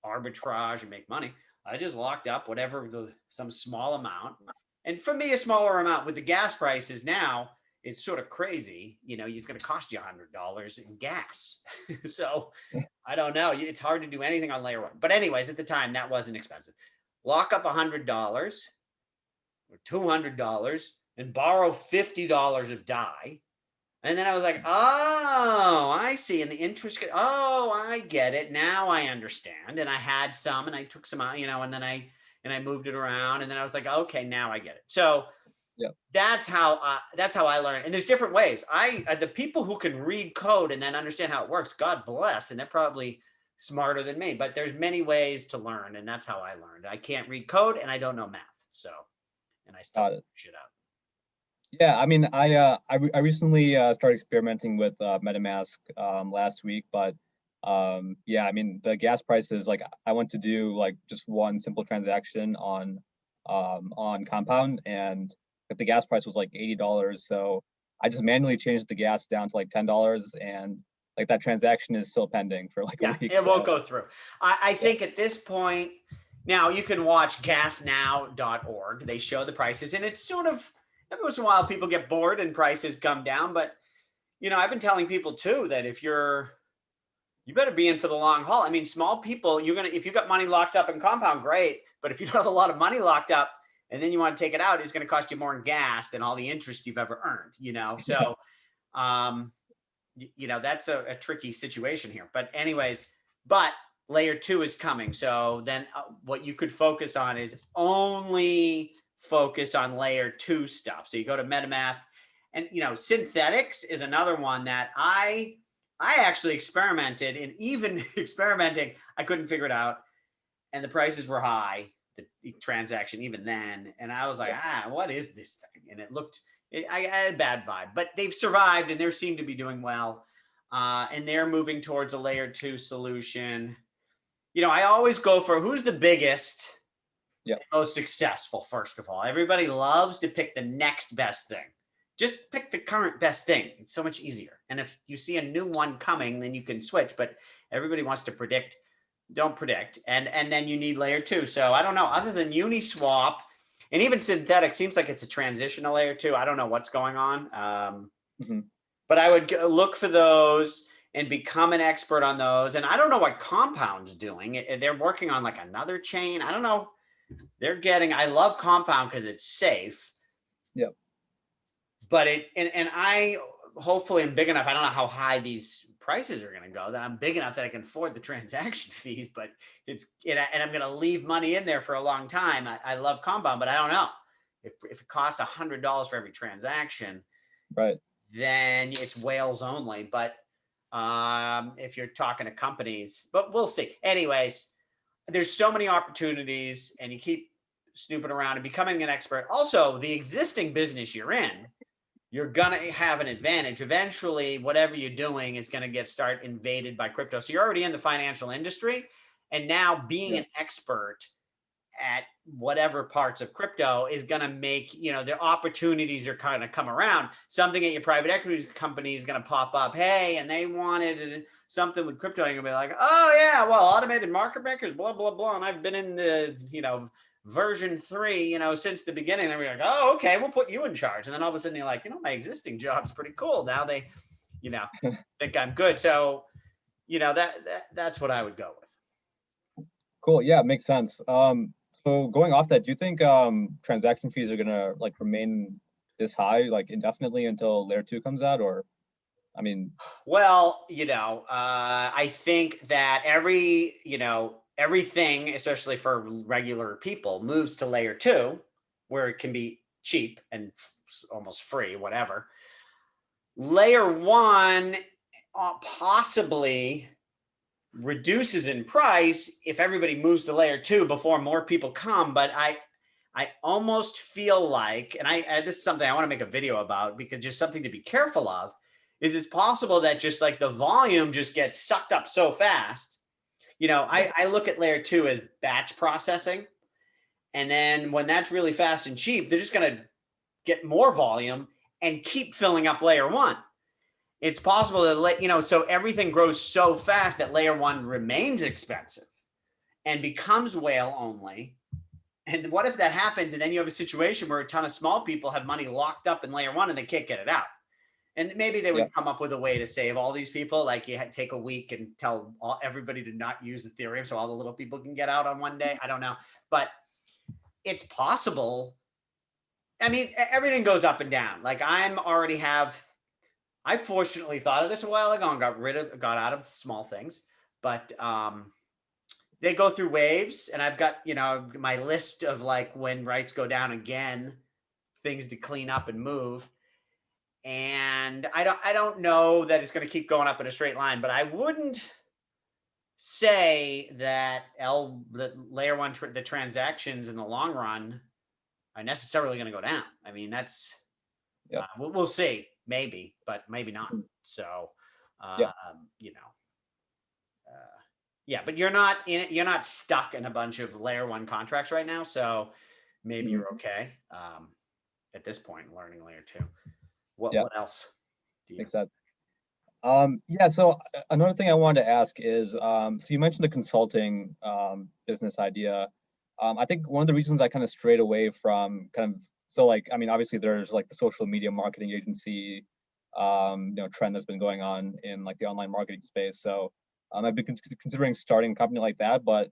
[SPEAKER 1] arbitrage and make money. I just locked up whatever, some small amount. And for me, a smaller amount with the gas prices now, it's sort of crazy. It's going to cost you $100 in gas. So I don't know. It's hard to do anything on layer 1. But anyways, at the time, that wasn't expensive. Lock up $100 or $200 and borrow $50 of DAI. And then I was like, oh, I see. And the interest, oh, I get it. Now I understand. And I had some and I took some out, and then I moved it around. And then I was like, okay, now I get it. So
[SPEAKER 2] yeah,
[SPEAKER 1] that's how I learned. And there's different ways. The people who can read code and then understand how it works, God bless. And they're probably smarter than me, but there's many ways to learn. And that's how I learned. I can't read code and I don't know math. So, and I still figure shit out.
[SPEAKER 2] Yeah, I mean, I recently started experimenting with MetaMask last week, but yeah, I mean, the gas prices, like I went to do like just one simple transaction on Compound, and the gas price was like $80. So I just manually changed the gas down to like $10, and like that transaction is still pending for like a week.
[SPEAKER 1] It won't go through. I think at this point, now you can watch gasnow.org. They show the prices, and it's sort of, every once in a while people get bored and prices come down. But I've been telling people too that you better be in for the long haul. I mean, small people, if you got money locked up in compound, great. But if you don't have a lot of money locked up and then you want to take it out, it's going to cost you more in gas than all the interest you've ever earned. So, um, that's a tricky situation here. But anyways, but layer 2 is coming. So then what you could focus on is only focus on layer 2 stuff. So you go to MetaMask, and Synthetix is another one that I actually experimented, and even experimenting, I couldn't figure it out. And the prices were high, the transaction even then. And I was like, what is this thing? And I had a bad vibe, but they've survived and they seem to be doing well. And they're moving towards a layer 2 solution. I always go for who's the biggest, most successful, first of all. Everybody loves to pick the next best thing. Just pick the current best thing. It's so much easier. And if you see a new one coming, then you can switch. But everybody wants to predict. Don't predict. And then you need layer 2. So I don't know. Other than Uniswap and even Synthetix, seems like it's a transition to layer 2. I don't know what's going on. But I would look for those and become an expert on those. And I don't know what Compound's doing. They're working on like another chain. I don't know. I love Compound because it's safe.
[SPEAKER 2] Yep.
[SPEAKER 1] But I hopefully am big enough. I don't know how high these prices are going to go, that I'm big enough that I can afford the transaction fees, but and I'm going to leave money in there for a long time. I love Compound, but I don't know if it costs $100 for every transaction,
[SPEAKER 2] right?
[SPEAKER 1] Then it's whales only. But if you're talking to companies, but we'll see. Anyways, there's so many opportunities, and you keep snooping around and becoming an expert. Also, the existing business you're in, you're going to have an advantage. Eventually, whatever you're doing is going to start invaded by crypto. So you're already in the financial industry. And now being an expert at whatever parts of crypto is going to make, the opportunities are kind of come around. Something at your private equity company is going to pop up. Hey, and they wanted something with crypto. And you're going to be like, oh yeah, well, automated market makers, blah, blah, blah. And I've been in the, version 3, since the beginning. And we're like, oh, okay, we'll put you in charge. And then all of a sudden you're like, my existing job's pretty cool. Now they, think I'm good. So, that's what I would go with.
[SPEAKER 2] Cool. Yeah, makes sense. So going off that, do you think transaction fees are gonna remain this high indefinitely until layer 2 comes out, or I mean?
[SPEAKER 1] Well, I think that everything, especially for regular people, moves to layer 2, where it can be cheap and almost free, whatever. Layer 1 possibly reduces in price if everybody moves to layer 2 before more people come. But I almost feel like, and this is something I want to make a video about, because just something to be careful of, is it's possible that just like the volume just gets sucked up so fast. I look at layer 2 as batch processing. And then when that's really fast and cheap, they're just going to get more volume and keep filling up layer 1. It's possible that, so everything grows so fast that layer 1 remains expensive and becomes whale only. And what if that happens? And then you have a situation where a ton of small people have money locked up in layer 1 and they can't get it out. And maybe they would come up with a way to save all these people. Like you take a week and tell everybody to not use Ethereum so all the little people can get out on one day. I don't know. But it's possible. I mean, everything goes up and down. Like I fortunately thought of this a while ago and got out of small things. But they go through waves. And I've got, my list of when rights go down again, things to clean up and move. And I don't know that it's going to keep going up in a straight line, but I wouldn't say that layer 1, the transactions in the long run are necessarily going to go down. I mean, that's, we'll see, maybe, but maybe not. So, but you're not stuck in a bunch of layer 1 contracts right now. So maybe you're okay at this point, learning layer 2. What else?
[SPEAKER 2] Makes sense. So another thing I wanted to ask is, so you mentioned the consulting business idea. I think one of the reasons I kind of strayed away from kind of So like, I mean, obviously there's like the social media marketing agency, trend that's been going on in like the online marketing space. So I've been considering starting a company like that, but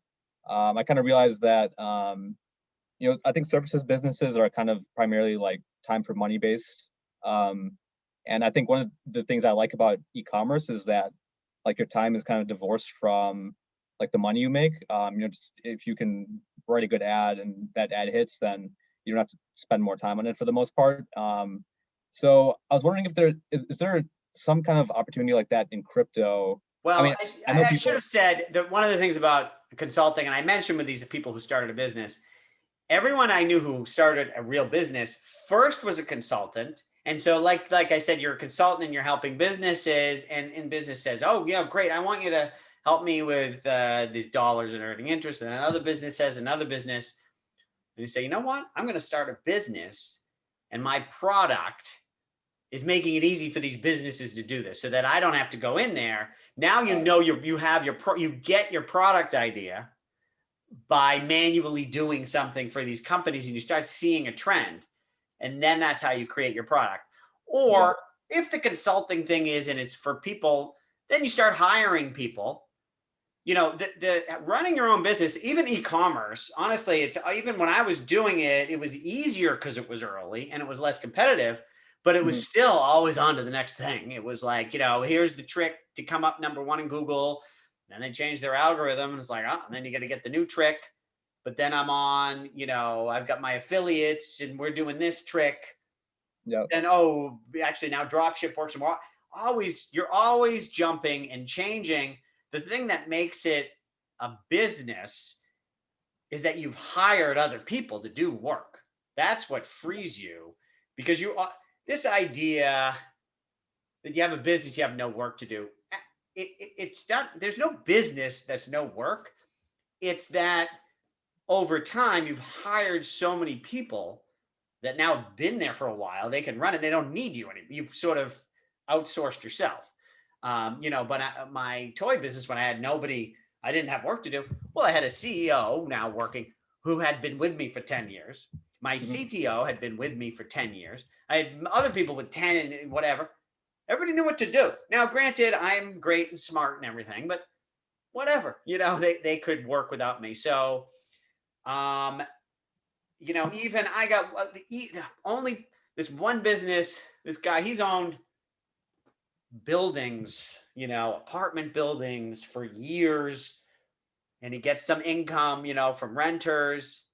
[SPEAKER 2] I kind of realized that, I think services businesses are kind of primarily like time for money based. Um, and I think one of the things I like about e-commerce is that like your time is kind of divorced from like the money you make. Just if you can write a good ad and that ad hits, then you don't have to spend more time on it for the most part. So I was wondering if is there some kind of opportunity like that in crypto? I
[SPEAKER 1] Well,
[SPEAKER 2] mean, I know
[SPEAKER 1] I should
[SPEAKER 2] people.
[SPEAKER 1] have said that one of the things about consulting, and I mentioned with these people who started a business, everyone I knew who started a real business first was a consultant. And so like I said, you're a consultant and you're helping businesses, and business says, oh, yeah, great. I want you to help me with these dollars and earning interest. And another business says another business. And you say, you know what? I'm going to start a business, and my product is making it easy for these businesses to do this so that I don't have to go in there. Now you get your product idea by manually doing something for these companies, and you start seeing a trend, and then that's how you create your product.
[SPEAKER 2] Yeah.
[SPEAKER 1] Or if the consulting thing is and it's for people, then you start hiring people. The running your own business, even e-commerce, honestly, it's even when I was doing it, it was easier because it was early and it was less competitive, but it was
[SPEAKER 2] Mhm.
[SPEAKER 1] still always on to the next thing. It was like, here's the trick to come up number one in Google. Then they changed their algorithm, and it's like, oh, and then you got to get the new trick. But then I'm on, I've got my affiliates and we're doing this trick.
[SPEAKER 2] Yeah.
[SPEAKER 1] And oh, actually now dropship works more. You're always jumping and changing. The thing that makes it a business is that you've hired other people to do work. That's what frees you, because this idea that you have a business, you have no work to do. It's not, there's no business that's no work. It's that over time, you've hired so many people that now have been there for a while. They can run it. They don't need you anymore. You've sort of outsourced yourself. But my toy business, when I had nobody, I didn't have work to do. Well, I had a CEO now working who had been with me for 10 years. My
[SPEAKER 2] Mhm.
[SPEAKER 1] CTO had been with me for 10 years. I had other people with 10 and whatever. Everybody knew what to do. Now, granted, I'm great and smart and everything, but whatever, they could work without me. So, um, even I got only this one business. This guy, he's owned buildings, apartment buildings for years, and he gets some income, from renters.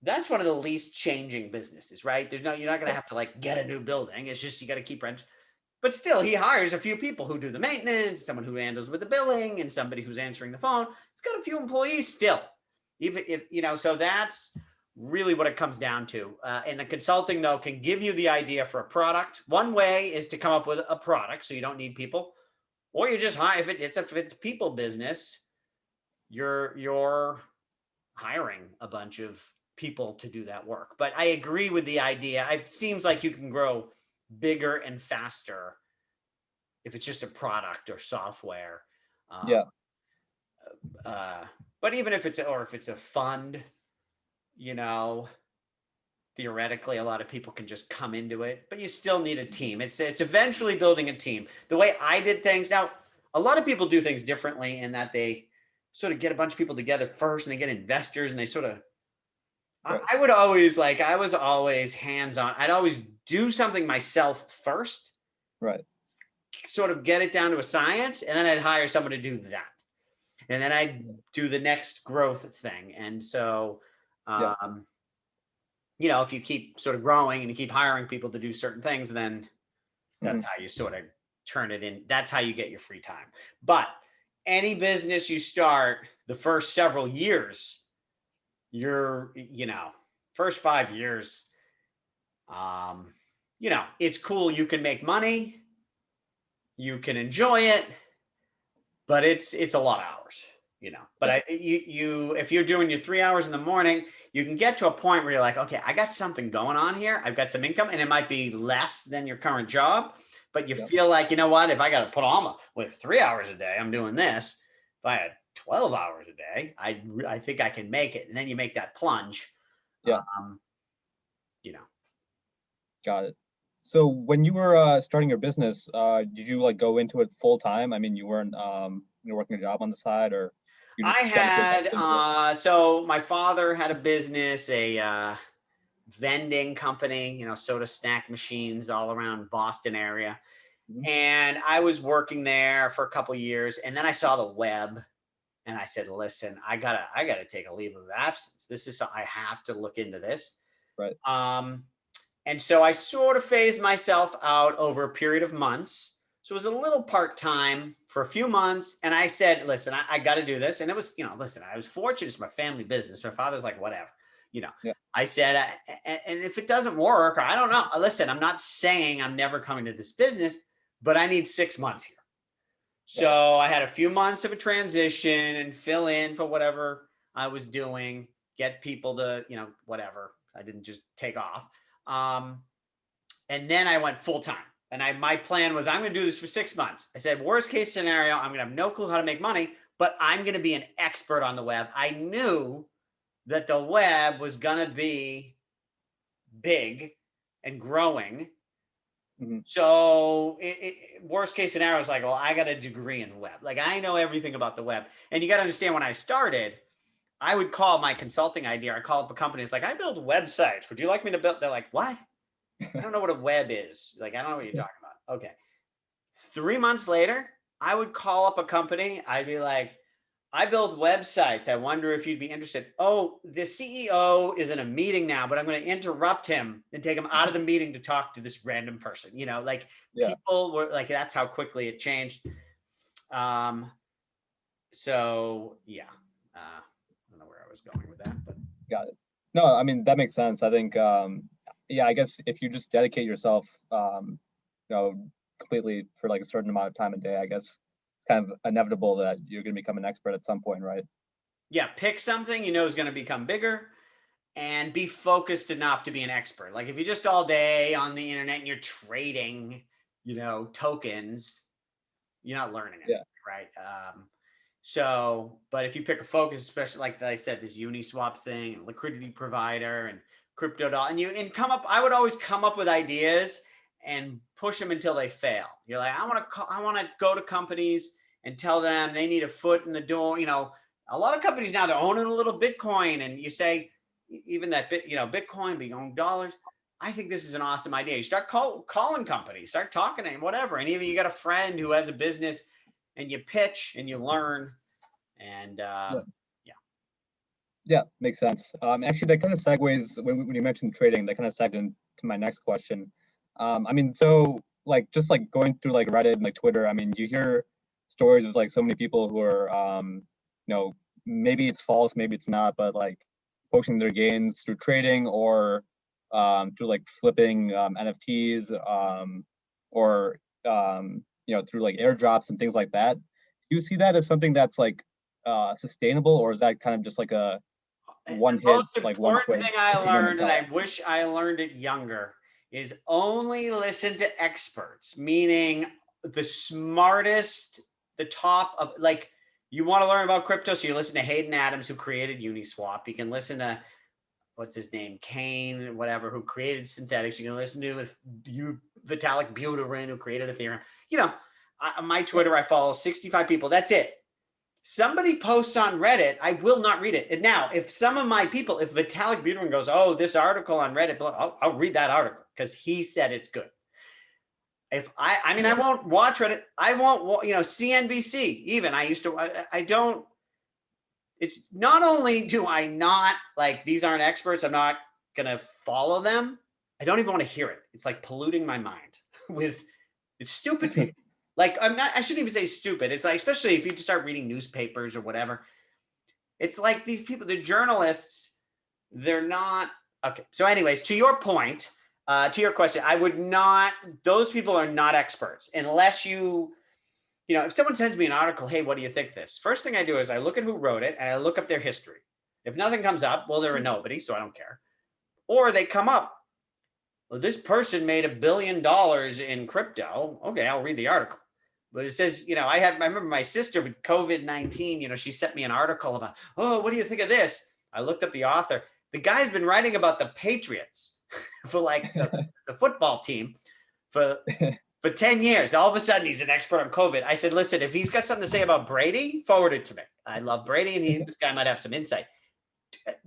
[SPEAKER 1] That's one of the least changing businesses, right? You're not going to have to like get a new building. It's just you got to keep rent. But still, he hires a few people who do the maintenance, someone who handles with the billing, and somebody who's answering the phone. He's got a few employees still, even if so that's really what it comes down to. And the consulting though can give you the idea for a product. One way is to come up with a product, so you don't need people, or you just hire. If it's a people business, you're hiring a bunch of people to do that work. But I agree with the idea. It seems like you can grow bigger and faster if it's just a product or software. Um,
[SPEAKER 2] Yeah.
[SPEAKER 1] uh, but even if it's a fund, you know, theoretically, a lot of people can just come into it, but you still need a team. It's eventually building a team. The way I did things now, a lot of people do things differently in that they sort of get a bunch of people together first, and they get investors, and they sort of.
[SPEAKER 2] Right.
[SPEAKER 1] I was always hands on. I'd always do something myself first,
[SPEAKER 2] Right.
[SPEAKER 1] sort of get it down to a science, and then I'd hire someone to do that, and then I'd
[SPEAKER 2] Yeah.
[SPEAKER 1] do the next growth thing. And so,
[SPEAKER 2] Yeah.
[SPEAKER 1] um, if you keep sort of growing and you keep hiring people to do certain things, then that's
[SPEAKER 2] Mhm.
[SPEAKER 1] how you sort of turn it in. That's how you get your free time. But any business you start, the first several years, first 5 years, um, it's cool. You can make money, you can enjoy it, but it's a lot of hours. But
[SPEAKER 2] Yeah.
[SPEAKER 1] if you're doing your 3 hours in the morning, you can get to a point where you're like, okay, I got something going on here. I've got some income, and it might be less than your current job, but you
[SPEAKER 2] Yeah.
[SPEAKER 1] feel like, you know what, if I got to put on with 3 hours a day, I'm doing this. If I had 12 hours a day, I think I can make it. And then you make that plunge.
[SPEAKER 2] Yeah.
[SPEAKER 1] Um, you know.
[SPEAKER 2] Got it. So when you were starting your business, did you like go into it full time? I mean, you weren't you're working a job on the side, or you just
[SPEAKER 1] I
[SPEAKER 2] dedicated
[SPEAKER 1] had,
[SPEAKER 2] into it?
[SPEAKER 1] so my father had a business, a vending company, soda snack machines all around Boston area.
[SPEAKER 2] Mhm.
[SPEAKER 1] And I was working there for a couple years, and then I saw the web, and I said, "Listen, I gotta take a leave of absence. This is I have to look into this."
[SPEAKER 2] Right.
[SPEAKER 1] Um, and so I sort of phased myself out over a period of months. So it was a little part time for a few months, and I said, "Listen, I got to do this." And it was, listen, I was fortunate; it's my family business. My father's like, "Whatever," you know.
[SPEAKER 2] Yeah.
[SPEAKER 1] I said, and if it doesn't work, I don't know. Listen, I'm not saying I'm never coming to this business, but I need 6 months here.
[SPEAKER 2] Right.
[SPEAKER 1] So I had a few months of a transition and fill in for whatever I was doing, get people to, whatever. I didn't just take off. Um, and then I went full time. And my plan was I'm going to do this for 6 months. I said, worst case scenario, I'm going to have no clue how to make money, but I'm going to be an expert on the web. I knew that the web was going to be big and growing.
[SPEAKER 2] Hmm.
[SPEAKER 1] So worst case scenario is like, well, I got a degree in web. Like I know everything about the web. And you got to understand when I started, I would call my consulting idea. I call up a company. It's like, I build websites. Would you like me to build? They're like, what? I don't know what a web is. Like, I don't know what you're talking about. Okay. 3 months later, I would call up a company. I'd be like, I build websites. I wonder if you'd be interested. Oh, the CEO is in a meeting now, but I'm going to interrupt him and take him out of the meeting to talk to this random person. Like
[SPEAKER 2] Yeah.
[SPEAKER 1] people were like, that's how quickly it changed. Um, so yeah, I don't know where I was going with that, but
[SPEAKER 2] Got it. No, I mean that makes sense. I think yeah, I guess if you just dedicate yourself you know, completely for like a certain amount of time a day, I guess it's kind of inevitable that you're going to become an expert at some point, right?
[SPEAKER 1] yeah, pick something is going to become bigger and be focused enough to be an expert. Like if you're just all day on the internet and you're trading, tokens, you're not learning anything,
[SPEAKER 2] Yeah.
[SPEAKER 1] right? But if you pick a focus, especially like I said, this Uniswap thing, liquidity provider, and crypto doll, and come up, I would always come up with ideas and push them until they fail. You're like, I want to go to companies and tell them they need a foot in the door. A lot of companies now they're owning a little Bitcoin, and you say even that Bitcoin being owned dollars. I think this is an awesome idea. You start calling companies, start talking to them, whatever. And even you got a friend who has a business and you pitch and you learn. And
[SPEAKER 2] Yeah.
[SPEAKER 1] yeah.
[SPEAKER 2] Yeah, makes sense. Actually, that kind of segues when you mentioned trading. That kind of segued into my next question. I mean, so like just like going through like Reddit and like Twitter. I mean, you hear stories of like so many people who are, you know, maybe it's false, maybe it's not, but like posting their gains through trading or through like flipping NFTs or you know, through like airdrops and things like that. Do you see that as something that's like sustainable, or is that kind of just like a one
[SPEAKER 1] The
[SPEAKER 2] hit,
[SPEAKER 1] most
[SPEAKER 2] like one
[SPEAKER 1] important
[SPEAKER 2] quick
[SPEAKER 1] thing I
[SPEAKER 2] casino
[SPEAKER 1] learned, and I
[SPEAKER 2] mentality?
[SPEAKER 1] wish I learned it younger, is only listen to experts, meaning the smartest, the top of like you want to learn about crypto. So you listen to Hayden Adams, who created Uniswap. You can listen to what's his name, Kane, whatever, who created synthetics. You can listen to Vitalik Buterin, who created Ethereum. My
[SPEAKER 2] Yeah.
[SPEAKER 1] Twitter, I follow 65 people. That's it. Somebody posts on Reddit, I will not read it. And now, if some of my people, if Vitalik Buterin goes, oh, this article on Reddit, I'll read that article because he said it's good. If I mean, I
[SPEAKER 2] Yeah.
[SPEAKER 1] won't watch Reddit. I won't, CNBC. Even I used to. I don't. It's not only do I not like these aren't experts. I'm not gonna follow them. I don't even want to hear it. It's like polluting my mind with it's stupid people. Like I'm not. I shouldn't even say stupid. It's like especially if you just start reading newspapers or whatever. It's like these people, the journalists, they're not okay. So, anyways, to your point, to your question, I would not. Those people are not experts unless if someone sends me an article, hey, what do you think of this? First thing I do is I look at who wrote it and I look up their history. If nothing comes up, well, they're a nobody, so I don't care. Or they come up, well, this person made $1 billion in crypto. Okay, I'll read the article. But it says, I remember my sister with COVID-19, she sent me an article about, oh, what do you think of this? I looked up the author. The guy's been writing about the Patriots for like the football team for 10 years. All of a sudden, he's an expert on COVID. I said, listen, if he's got something to say about Brady, forward it to me. I love Brady, and this guy might have some insight.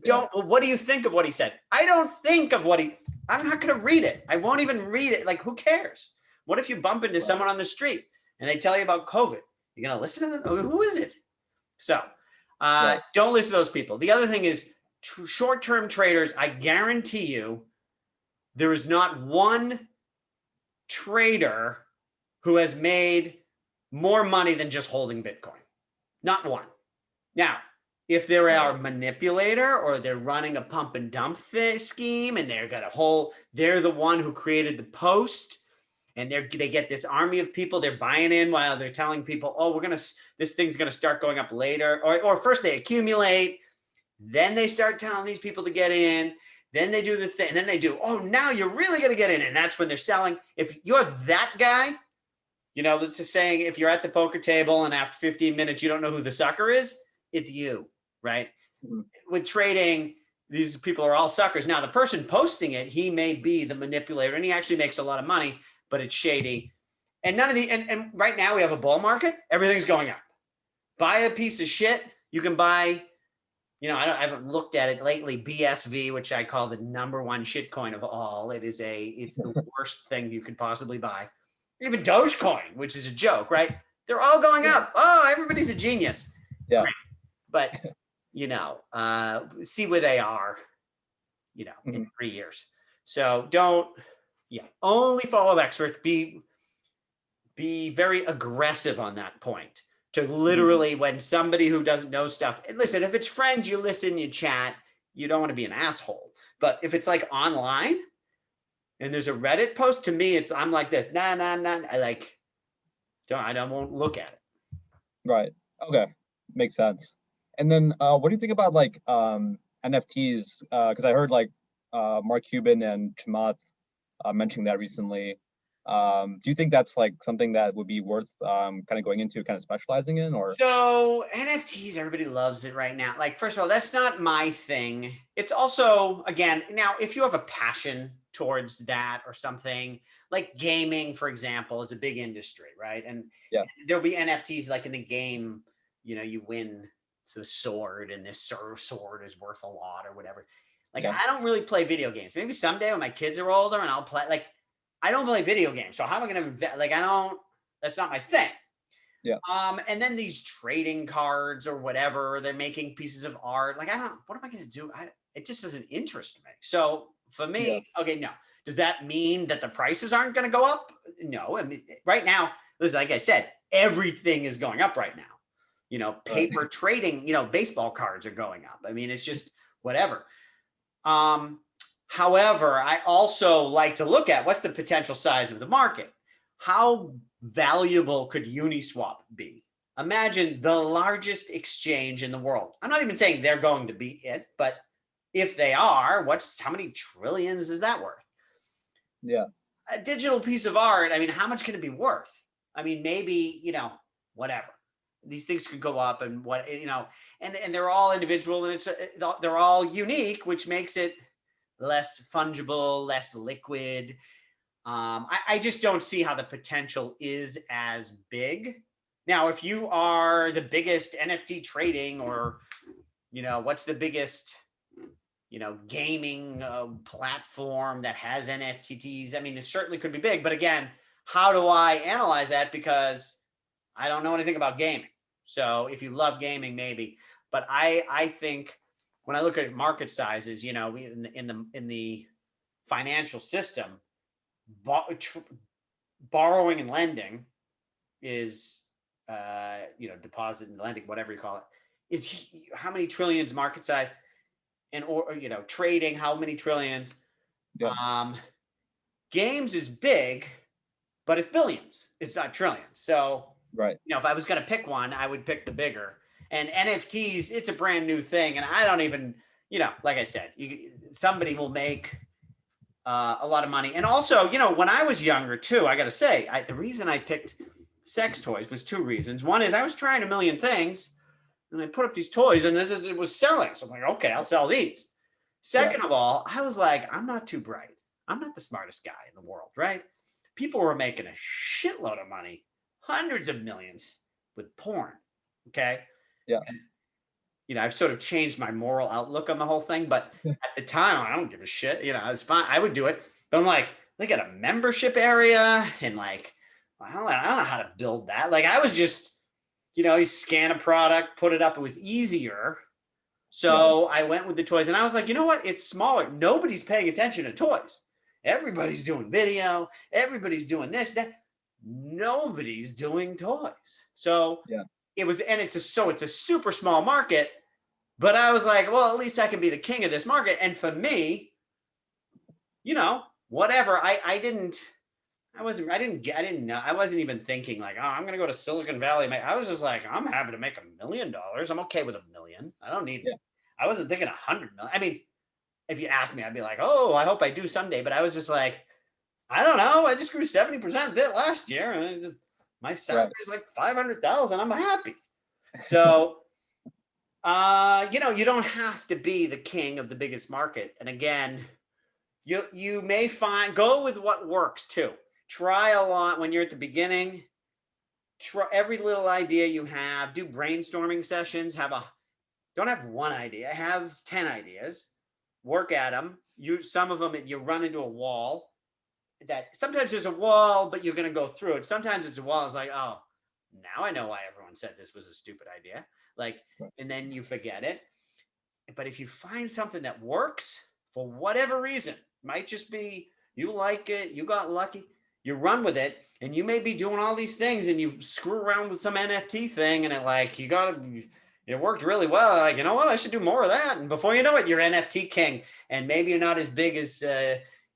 [SPEAKER 1] What do you think of what he said? I don't think of I'm not going to read it. I won't even read it. Like, who cares? What if you bump into someone on the street and they tell you about COVID? You're going to listen to them? Who is it? So don't listen to those people. The other thing is short-term traders. I guarantee you there is not one trader who has made more money than just holding Bitcoin. Not one. Now, if they are a manipulator or they're running a pump and dump scheme and they're the one who created the post and they get this army of people, they're buying in while they're telling people, oh, this thing's going to start going up later. Or first they accumulate, then they start telling these people to get in, then they do the thing, and then they do, oh, now you're really going to get in. And that's when they're selling. If you're that guy, it's a saying, if you're at the poker table and after 15 minutes, you don't know who the sucker is, it's you. Right? Mm-hmm. With trading, these people are all suckers. Now, the person posting it, he may be the manipulator and he actually makes a lot of money, but it's shady. And and right now we have a bull market. Everything's going up. Buy a piece of shit. You can buy, I haven't looked at it lately, BSV, which I call the #1 shitcoin of all. It's the worst thing you could possibly buy. Even Dogecoin, which is a joke, right? They're all going up. Oh, everybody's a genius.
[SPEAKER 2] Yeah.
[SPEAKER 1] Great. But see where they are, in 3 years. So only follow experts. Be very aggressive on that point to literally when somebody who doesn't know stuff, and listen, if it's friends, you listen, you chat, you don't want to be an asshole. But if it's like online and there's a Reddit post, to me, I'm like this, nah. I won't look at it.
[SPEAKER 2] Right. Okay. Makes sense. And then what do you think about like NFTs? Because I heard like Mark Cuban and Chamath mentioning that recently. Do you think that's like something that would be worth kind of going into, kind of specializing in? Or
[SPEAKER 1] so NFTs, everybody loves it right now. Like, first of all, that's not my thing. It's also, again, now if you have a passion towards that or something, like gaming, for example, is a big industry, right? And there'll be NFTs like in the game, you win the sword and this sword is worth a lot or whatever. Like, I don't really play video games. Maybe someday when my kids are older and I'll play, like, I don't play video games. So how am I going to invest? Like, that's not my thing.
[SPEAKER 2] Yeah.
[SPEAKER 1] And then these trading cards or whatever, they're making pieces of art. Like, what am I going to do? It just doesn't interest me. So for me, okay, no. Does that mean that the prices aren't going to go up? No. I mean, right now, listen, like I said, everything is going up right now. Paper trading, baseball cards are going up. I mean, it's just whatever. However, I also like to look at what's the potential size of the market. How valuable could Uniswap be? Imagine the largest exchange in the world. I'm not even saying they're going to be it, but if they are, how many trillions is that worth?
[SPEAKER 2] Yeah.
[SPEAKER 1] A digital piece of art, I mean, how much can it be worth? I mean, maybe, whatever. These things could go up and and they're all individual and they're all unique, which makes it less fungible, less liquid. I just don't see how the potential is as big. Now, if you are the biggest NFT trading or, what's the biggest, gaming platform that has NFTs, I mean, it certainly could be big. But again, how do I analyze that? Because I don't know anything about gaming. So if you love gaming, maybe. But I think when I look at market sizes, in the financial system, borrowing and lending is, deposit and lending, whatever you call it. It's how many trillions market size, and trading, how many trillions. Yeah. Games is big, but it's billions. It's not trillions. So,
[SPEAKER 2] right.
[SPEAKER 1] If I was going to pick one, I would pick the bigger. And NFTs, it's a brand new thing. And I don't even, like I said, somebody will make a lot of money. And also, when I was younger too, I got to say, the reason I picked sex toys was two reasons. One is I was trying a million things and I put up these toys and then it was selling. So I'm like, okay, I'll sell these.
[SPEAKER 2] Yeah.
[SPEAKER 1] Second of all, I was like, I'm not too bright. I'm not the smartest guy in the world, right? People were making a shitload of money, hundreds of millions with porn. Okay.
[SPEAKER 2] Yeah.
[SPEAKER 1] And, I've sort of changed my moral outlook on the whole thing, but at the time, I don't give a shit. It's fine. I would do it. But I'm like, they got a membership area and like, I don't know how to build that. Like, I was just, you scan a product, put it up. It was easier.
[SPEAKER 2] Yeah.
[SPEAKER 1] So I went with the toys and I was like, you know what? It's smaller. Nobody's paying attention to toys. Everybody's doing video. Everybody's doing this, that. Nobody's doing toys. So
[SPEAKER 2] Yeah.
[SPEAKER 1] it's a super small market, but I was like, well, at least I can be the king of this market. And for me, whatever. I didn't know. I wasn't even thinking like, oh, I'm going to go to Silicon Valley. I was just like, I'm happy to make $1 million. I'm okay with $1 million.
[SPEAKER 2] Yeah.
[SPEAKER 1] I wasn't thinking 100 million. I mean, if you asked me, I'd be like, oh, I hope I do someday. But I was just like, I don't know. I just grew 70% last year. And my salary is like 500,000. I'm happy. So, you don't have to be the king of the biggest market. And again, you may go with what works too. Try a lot when you're at the beginning. Try every little idea you have. Do brainstorming sessions. Don't have one idea. Have 10 ideas. Work at them. Some of them you run into a wall. That sometimes there's a wall, but you're going to go through it. Sometimes it's a wall. It's like, oh, now I know why everyone said this was a stupid idea. Like, and then you forget it. But if you find something that works for whatever reason, might just be you like it, you got lucky, you run with it, and you may be doing all these things and you screw around with some NFT thing and it worked really well. Like, you know what? I should do more of that. And before you know it, you're NFT king. And maybe you're not as big as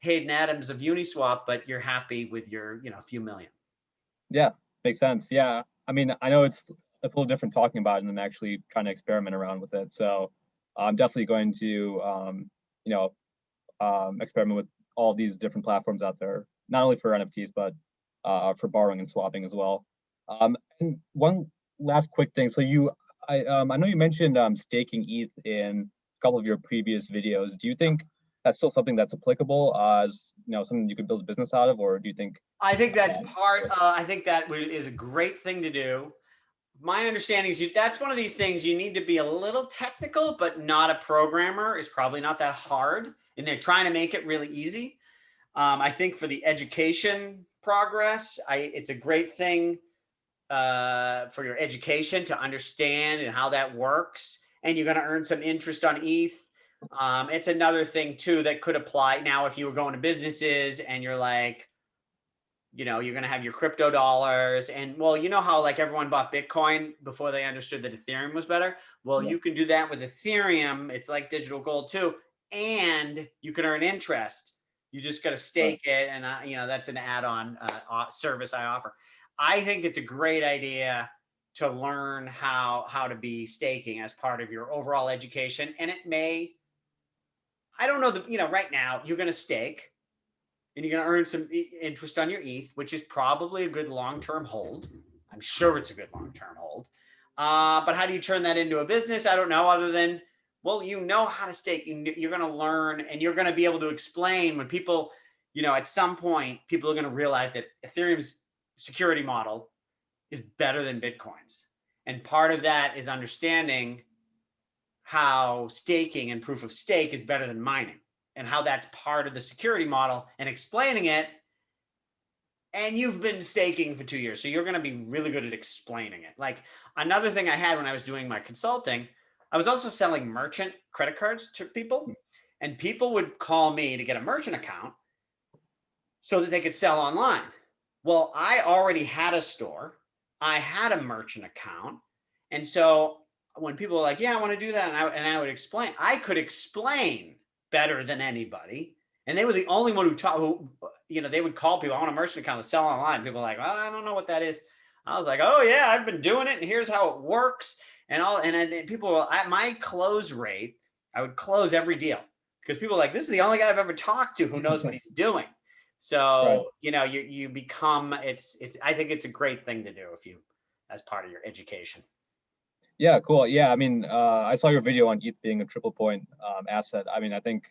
[SPEAKER 1] Hayden Adams of Uniswap, but you're happy with your, few million.
[SPEAKER 2] Yeah. Makes sense. Yeah. I mean, I know it's a little different talking about it than actually trying to experiment around with it. So I'm definitely going to, experiment with all these different platforms out there, not only for NFTs, but for borrowing and swapping as well. And one last quick thing. So I know you mentioned staking ETH in a couple of your previous videos. Do you think that's still something that's applicable as something you could build a business out of, or do you think?
[SPEAKER 1] I think that's I think that is a great thing to do. My understanding is that's one of these things you need to be a little technical, but not a programmer. It's probably not that hard, and they're trying to make it really easy. I think for the education progress, it's a great thing for your education to understand and how that works, and you're going to earn some interest on ETH. It's another thing too that could apply now if you were going to businesses and you're like, you're going to have your crypto dollars and well, how like everyone bought Bitcoin before they understood that Ethereum was better. Well, you can do that with Ethereum. It's like digital gold too. And you can earn interest. You just got to stake it. And, that's an add-on service I offer. I think it's a great idea to learn how to be staking as part of your overall education. And I don't know, right now you're going to stake. And you're going to earn some interest on your ETH, which is probably a good long-term hold. I'm sure it's a good long-term hold. But how do you turn that into a business? I don't know, other than, well, how to stake. You're going to learn and you're going to be able to explain when people, at some point, people are going to realize that Ethereum's security model is better than Bitcoin's. And part of that is understanding how staking and proof of stake is better than mining, and how that's part of the security model and explaining it. And you've been staking for 2 years, so you're going to be really good at explaining it. Like another thing I had when I was doing my consulting, I was also selling merchant credit cards to people, and people would call me to get a merchant account so that they could sell online. Well, I already had a store. I had a merchant account. And so when people were like, yeah, I want to do that. And I would explain, I could explain better than anybody. And they were the only one they would call people, I want a merchant account to sell online. People were like, well, I don't know what that is. I was like, oh yeah, I've been doing it and here's how it works. And people were at my close rate, I would close every deal because people were like, this is the only guy I've ever talked to who knows what he's doing. So, you become, I think it's a great thing to do as part of your education.
[SPEAKER 2] Yeah, cool. Yeah, I mean, I saw your video on ETH being a triple point asset. I mean, I think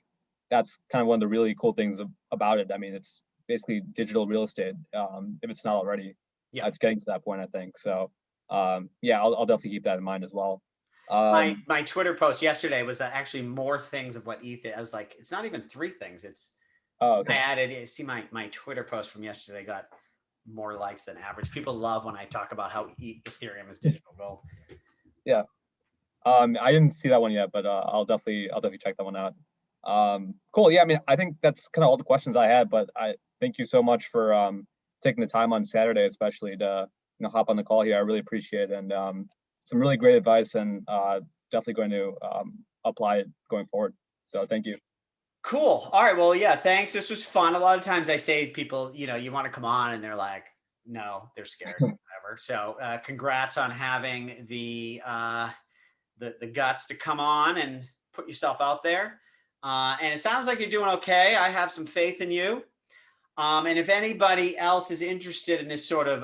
[SPEAKER 2] that's kind of one of the really cool things about it. I mean, it's basically digital real estate. If it's not already,
[SPEAKER 1] Yeah.
[SPEAKER 2] it's getting to that point, I think. So, yeah, I'll definitely keep that in mind as well.
[SPEAKER 1] My Twitter post yesterday was actually more things of what ETH. I was like, it's not even 3 things. It's
[SPEAKER 2] Oh,
[SPEAKER 1] I
[SPEAKER 2] okay.
[SPEAKER 1] added. See my Twitter post from yesterday got more likes than average. People love when I talk about how Ethereum is digital gold.
[SPEAKER 2] Yeah. I didn't see that one yet, but I'll definitely check that one out. Cool. Yeah, I mean, I think that's kind of all the questions I had, but I thank you so much for taking the time on Saturday, especially to hop on the call here. I really appreciate it, and some really great advice, and definitely going to apply it going forward. So thank you.
[SPEAKER 1] Cool. All right. Well, yeah, thanks. This was fun. A lot of times I say to people, you want to come on, and they're like, no, they're scared, whatever. So, congrats on having the guts to come on and put yourself out there. And it sounds like you're doing okay. I have some faith in you. And if anybody else is interested in this sort of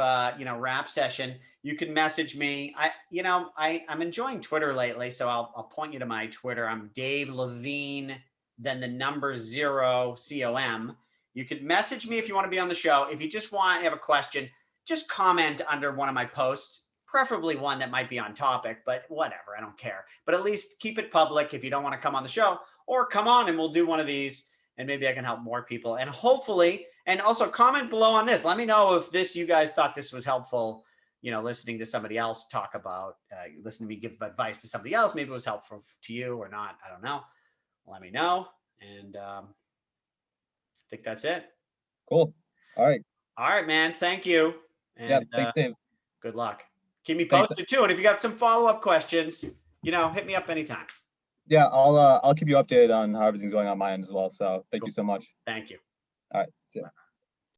[SPEAKER 1] rap session, you can message me. I'm enjoying Twitter lately, so I'll point you to my Twitter. I'm Dave Levine, then the number 0COM. You could message me if you want to be on the show. If you just want to have a question, just comment under one of my posts, preferably one that might be on topic, but whatever, I don't care. But at least keep it public if you don't want to come on the show, or come on and we'll do one of these, and maybe I can help more people. And hopefully, and also comment below on this. Let me know if you guys thought this was helpful, listening to somebody else talk about, listening to me give advice to somebody else. Maybe it was helpful to you or not. I don't know. Let me know. And I think that's it.
[SPEAKER 2] Cool. All right.
[SPEAKER 1] All right, man. Thank you.
[SPEAKER 2] Yeah.
[SPEAKER 1] And
[SPEAKER 2] Thanks, Dave.
[SPEAKER 1] good luck. Keep me
[SPEAKER 2] Thanks.
[SPEAKER 1] posted too. And if you got some follow-up questions, hit me up anytime.
[SPEAKER 2] Yeah, I'll keep you updated on how everything's going on my end as well. So thank
[SPEAKER 1] Cool.
[SPEAKER 2] you so much.
[SPEAKER 1] Thank you.
[SPEAKER 2] All right. See ya.